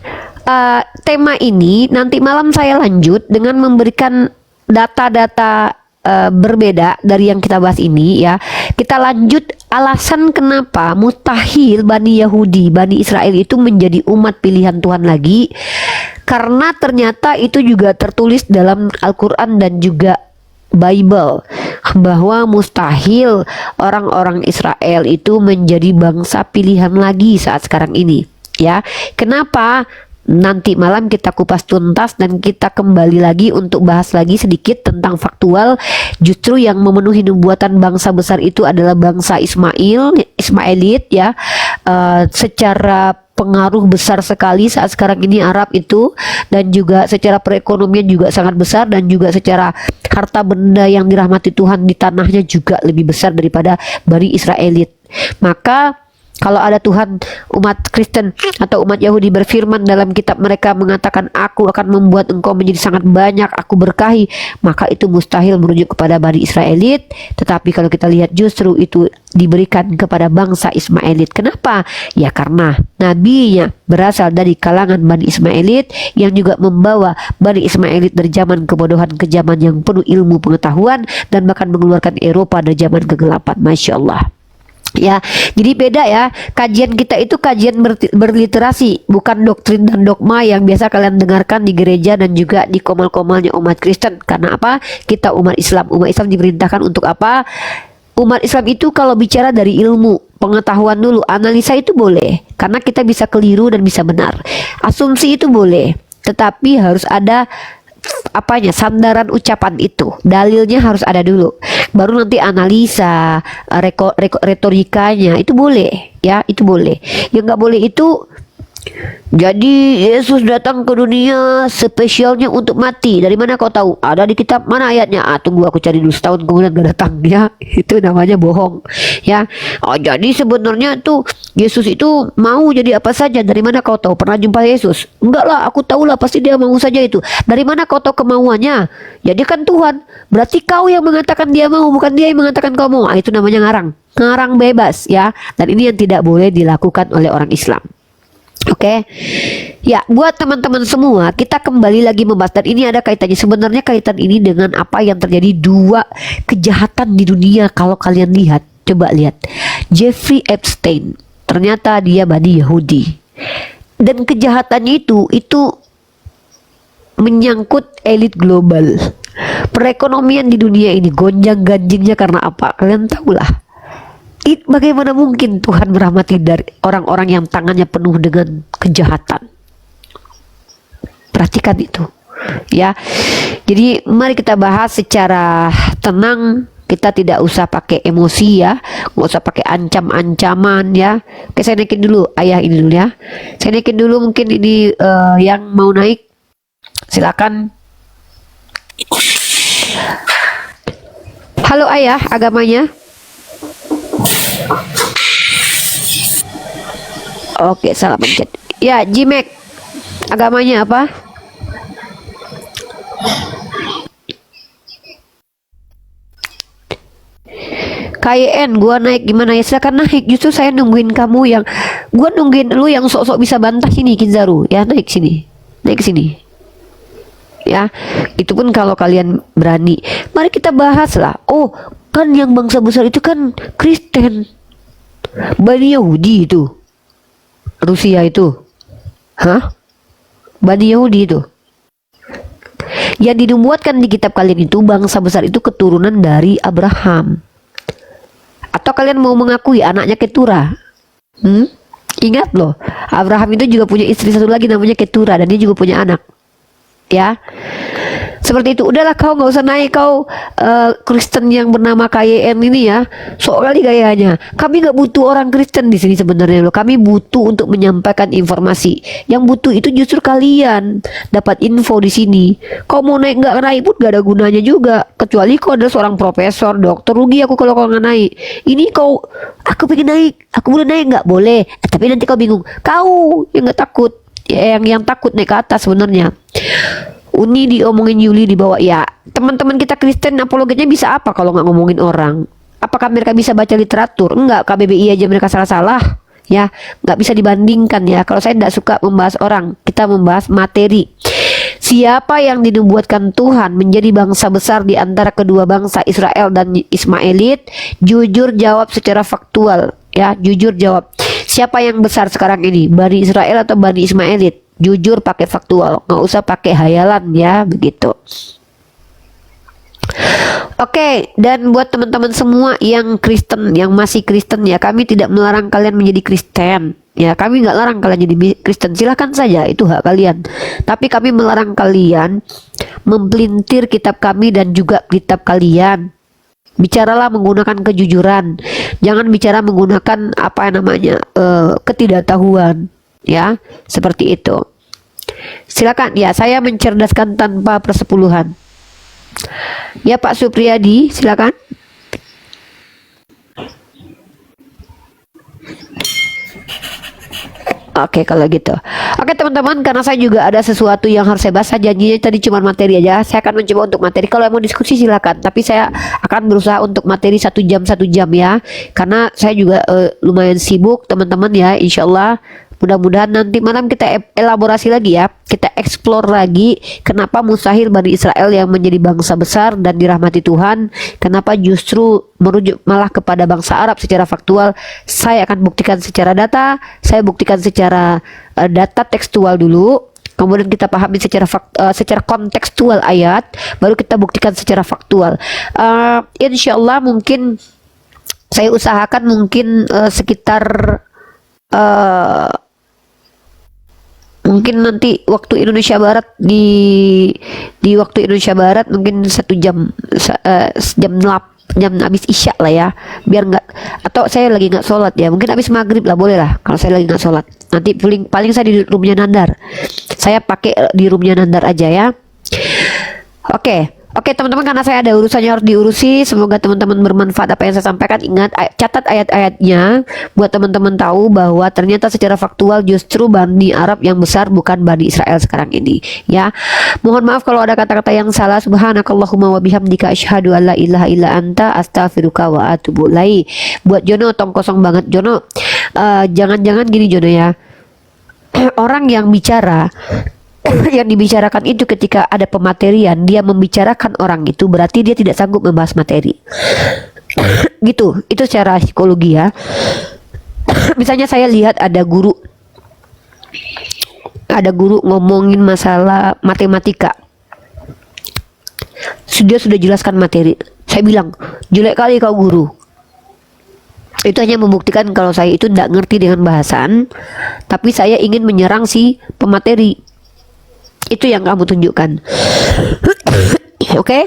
tema ini nanti malam saya lanjut dengan memberikan data-data berbeda dari yang kita bahas ini ya. Kita lanjut alasan kenapa mustahil Bani Yahudi, Bani Israel itu menjadi umat pilihan Tuhan lagi. Karena ternyata itu juga tertulis dalam Al-Quran dan juga Bible, bahwa mustahil orang-orang Israel itu menjadi bangsa pilihan lagi saat sekarang ini. Ya, kenapa? Nanti malam kita kupas tuntas dan kita kembali lagi untuk bahas lagi sedikit tentang faktual. Justru yang memenuhi nubuatan bangsa besar itu adalah bangsa Ismailit ya. Secara pengaruh besar sekali saat sekarang ini Arab itu, dan juga secara perekonomian juga sangat besar, dan juga secara harta benda yang dirahmati Tuhan di tanahnya juga lebih besar daripada Bani Israelit. Maka kalau ada Tuhan, umat Kristen atau umat Yahudi berfirman dalam kitab mereka mengatakan, aku akan membuat engkau menjadi sangat banyak, aku berkahi, maka itu mustahil merujuk kepada Bani Israelit. Tetapi kalau kita lihat justru itu diberikan kepada bangsa Ismailit. Kenapa? Ya karena nabinya berasal dari kalangan Bani Ismailit, yang juga membawa Bani Ismailit dari zaman kebodohan ke zaman yang penuh ilmu pengetahuan, dan bahkan mengeluarkan Eropa dari zaman kegelapan. Masya Allah. Ya, jadi beda ya. Kajian kita itu kajian berliterasi, bukan doktrin dan dogma yang biasa kalian dengarkan di gereja dan juga di komal-komalnya umat Kristen. Karena apa? Kita umat Islam. Umat Islam diperintahkan untuk apa? Umat Islam itu kalau bicara dari ilmu, pengetahuan dulu, analisa itu boleh, karena kita bisa keliru dan bisa benar. Asumsi itu boleh, tetapi harus ada apanya, sandaran ucapan itu, dalilnya harus ada dulu, baru nanti analisa, retorikanya itu boleh ya, itu boleh. Yang nggak boleh itu jadi Yesus datang ke dunia spesialnya untuk mati. Dari mana kau tahu? Ada di kitab mana ayatnya? Tunggu aku cari dulu, setahun kemudian gak datang ya. Itu namanya bohong ya. Jadi sebenarnya tuh Yesus itu mau jadi apa saja. Dari mana kau tahu? Pernah jumpa Yesus? Enggak lah, aku tahu lah, pasti dia mau saja itu. Dari mana kau tahu kemauannya? Jadi kan Tuhan. Berarti kau yang mengatakan dia mau, bukan dia yang mengatakan kau mau. Itu namanya ngarang. Ngarang bebas ya. Dan ini yang tidak boleh dilakukan oleh orang Islam. Oke, ya buat teman-teman semua, kita kembali lagi membahas, dan ini ada kaitannya, sebenarnya kaitan ini dengan apa yang terjadi, dua kejahatan di dunia. Kalau kalian lihat, coba lihat Jeffrey Epstein, ternyata dia Bani Yahudi, dan kejahatannya itu menyangkut elit global. Perekonomian di dunia ini gonjang-ganjingnya karena apa? Kalian tahulah. Bagaimana mungkin Tuhan merahmati dari orang-orang yang tangannya penuh dengan kejahatan? Perhatikan itu ya. Jadi mari kita bahas secara tenang, kita tidak usah pakai emosi ya, nggak usah pakai ancam-ancaman ya. Oke, saya naikin dulu ayah ini dulu ya, saya naikin dulu, mungkin ini yang mau naik silakan. Halo ayah, agamanya? Oke, salah pencet. Ya, Jimek, agamanya apa? KYN, gua naik gimana ya? Silakan naik. Justru saya nungguin kamu gua nungguin lu yang sok-sok bisa bantah sini, Kinzaru. Ya, naik sini. Naik sini. Ya, itu pun kalau kalian berani. Mari kita bahas lah. Oh, kan yang bangsa besar itu kan Kristen. Bani Yahudi itu. Rusia itu. Hah? Bani Yahudi itu. Yang dinubuatkan di kitab kalian itu, bangsa besar itu keturunan dari Abraham. Atau kalian mau mengakui anaknya Ketura? Ingat loh, Abraham itu juga punya istri satu lagi namanya Ketura, dan dia juga punya anak. Ya, seperti itu. Udahlah, kau nggak usah naik, kau Kristen yang bernama KYN ini ya, sok kali gayanya. Kami nggak butuh orang Kristen di sini sebenarnya loh. Kami butuh untuk menyampaikan informasi. Yang butuh itu justru kalian dapat info di sini. Kau mau naik nggak naik pun gak ada gunanya juga. Kecuali kau adalah seorang profesor, dokter, rugi aku kalau kau nggak naik. Ini kau, aku pengen naik, aku boleh naik nggak? Boleh. Tapi nanti kau bingung. Kau yang nggak takut, yang takut naik ke atas sebenarnya. Uni diomongin Yuli dibawa ya. Teman-teman kita Kristen apologetnya bisa apa kalau nggak ngomongin orang? Apakah mereka bisa baca literatur? Enggak, KBBI aja mereka salah-salah ya, nggak bisa dibandingkan ya. Kalau saya tidak suka membahas orang, kita membahas materi. Siapa yang dinubuatkan Tuhan menjadi bangsa besar di antara kedua bangsa Israel dan Ismailit? Jujur jawab secara faktual ya, jujur jawab. Siapa yang besar sekarang ini? Bani Israel atau Bani Ismailit? Jujur pakai faktual, nggak usah pakai hayalan ya, begitu. Oke, dan buat teman-teman semua yang Kristen, yang masih Kristen ya, kami tidak melarang kalian menjadi Kristen ya, kami nggak larang kalian jadi Kristen, silahkan saja, itu hak kalian. Tapi kami melarang kalian mempelintir kitab kami dan juga kitab kalian. Bicaralah menggunakan kejujuran, jangan bicara menggunakan apa namanya ketidaktahuan ya, seperti itu. Silakan ya, saya mencerdaskan tanpa persepuluhan. Ya Pak Supriyadi, silakan. Oke, kalau gitu. Oke teman-teman, karena saya juga ada sesuatu yang harus saya bahas. Saya janjinya tadi cuma materi aja. Saya akan mencoba untuk materi. Kalau mau diskusi silakan. Tapi saya akan berusaha untuk materi 1 jam ya. Karena saya juga lumayan sibuk teman-teman ya. Insya Allah. Mudah-mudahan nanti malam kita elaborasi lagi ya. Kita explore lagi kenapa mustahil Bani Israel yang menjadi bangsa besar dan dirahmati Tuhan, kenapa justru merujuk malah kepada bangsa Arab secara faktual. Saya akan buktikan secara data, saya buktikan secara data tekstual dulu. Kemudian kita pahami secara kontekstual ayat, baru kita buktikan secara faktual. Insya Allah mungkin saya usahakan mungkin sekitar Mungkin nanti waktu Indonesia Barat di waktu Indonesia Barat mungkin 1 jam jam habis isya lah ya, biar nggak, atau saya lagi nggak sholat ya, mungkin habis maghrib lah, boleh lah kalau saya lagi nggak sholat. Nanti paling saya di roomnya Nandar, saya pakai di roomnya Nandar aja ya. Oke teman-teman, karena saya ada urusannya harus diurusi. Semoga teman-teman bermanfaat apa yang saya sampaikan. Ingat, catat ayat-ayatnya buat teman-teman tahu bahwa ternyata secara faktual justru Bani Arab yang besar, bukan Bani Israel sekarang ini ya. Mohon maaf kalau ada kata-kata yang salah. Subhanakallahumma wa bihamdika asyhadu an la ilaha illa anta astaghfiruka wa atubu ilaik. Buat Jono, tong kosong banget Jono. Jangan-jangan gini Jono ya. Orang yang bicara yang dibicarakan itu ketika ada pematerian, dia membicarakan orang itu berarti dia tidak sanggup membahas materi. Gitu, itu secara psikologi ya. Misalnya saya lihat ada guru ngomongin masalah matematika, sudah jelaskan materi, saya bilang jelek kali kau guru. Itu hanya membuktikan kalau saya itu tidak ngerti dengan bahasan, tapi saya ingin menyerang si pemateri. Itu yang kamu tunjukkan. Oke?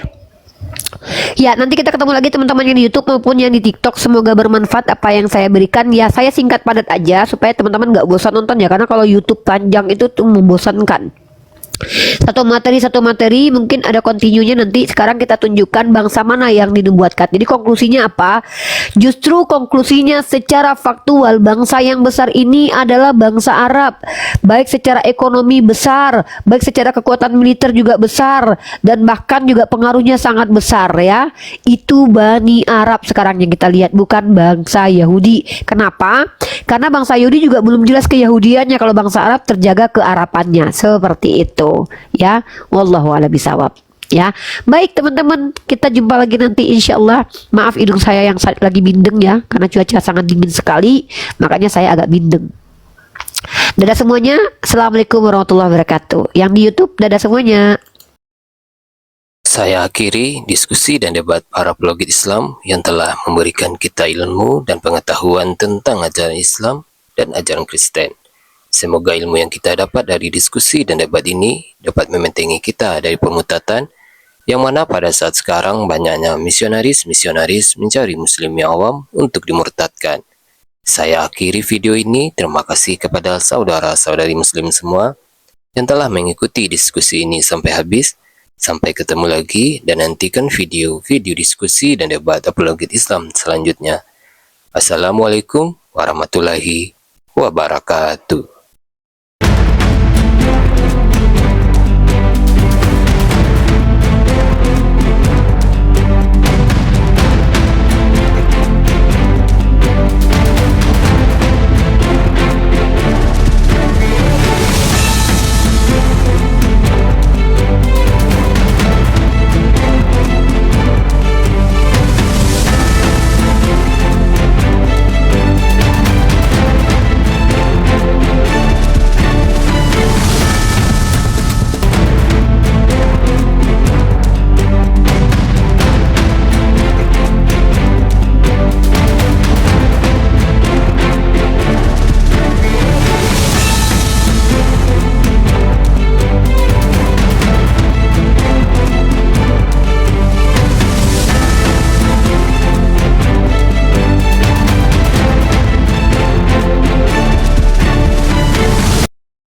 Ya, nanti kita ketemu lagi teman-teman yang di YouTube maupun yang di TikTok. Semoga bermanfaat apa yang saya berikan. Ya, saya singkat padat aja supaya teman-teman gak bosan nonton ya, karena kalau YouTube panjang itu tuh membosankan. Satu materi mungkin ada kontinunya. Nanti sekarang kita tunjukkan bangsa mana yang dinubuatkan. Jadi konklusinya apa? Justru konklusinya secara faktual bangsa yang besar ini adalah bangsa Arab, baik secara ekonomi besar, baik secara kekuatan militer juga besar, dan bahkan juga pengaruhnya sangat besar ya. Itu Bani Arab sekarang yang kita lihat, bukan bangsa Yahudi. Kenapa? Karena bangsa Yahudi juga belum jelas keyahudiannya, kalau bangsa Arab terjaga kearapannya. Seperti itu ya, wallahu a'lam bishawab ya. Baik teman-teman, kita jumpa lagi nanti insyaallah. Maaf hidung saya yang lagi bindeng ya, karena cuaca sangat dingin sekali, makanya saya agak bindeng. Dadah semuanya, assalamualaikum warahmatullahi wabarakatuh. Yang di YouTube dadah semuanya. Saya akhiri diskusi dan debat para pelogit Islam yang telah memberikan kita ilmu dan pengetahuan tentang ajaran Islam dan ajaran Kristen. Semoga ilmu yang kita dapat dari diskusi dan debat ini dapat membentengi kita dari pemutatan, yang mana pada saat sekarang banyaknya misionaris mencari muslim yang awam untuk dimurtadkan. Saya akhiri video ini. Terima kasih kepada saudara-saudari muslim semua yang telah mengikuti diskusi ini sampai habis. Sampai ketemu lagi dan nantikan video-video diskusi dan debat apologit Islam selanjutnya. Assalamualaikum warahmatullahi wabarakatuh.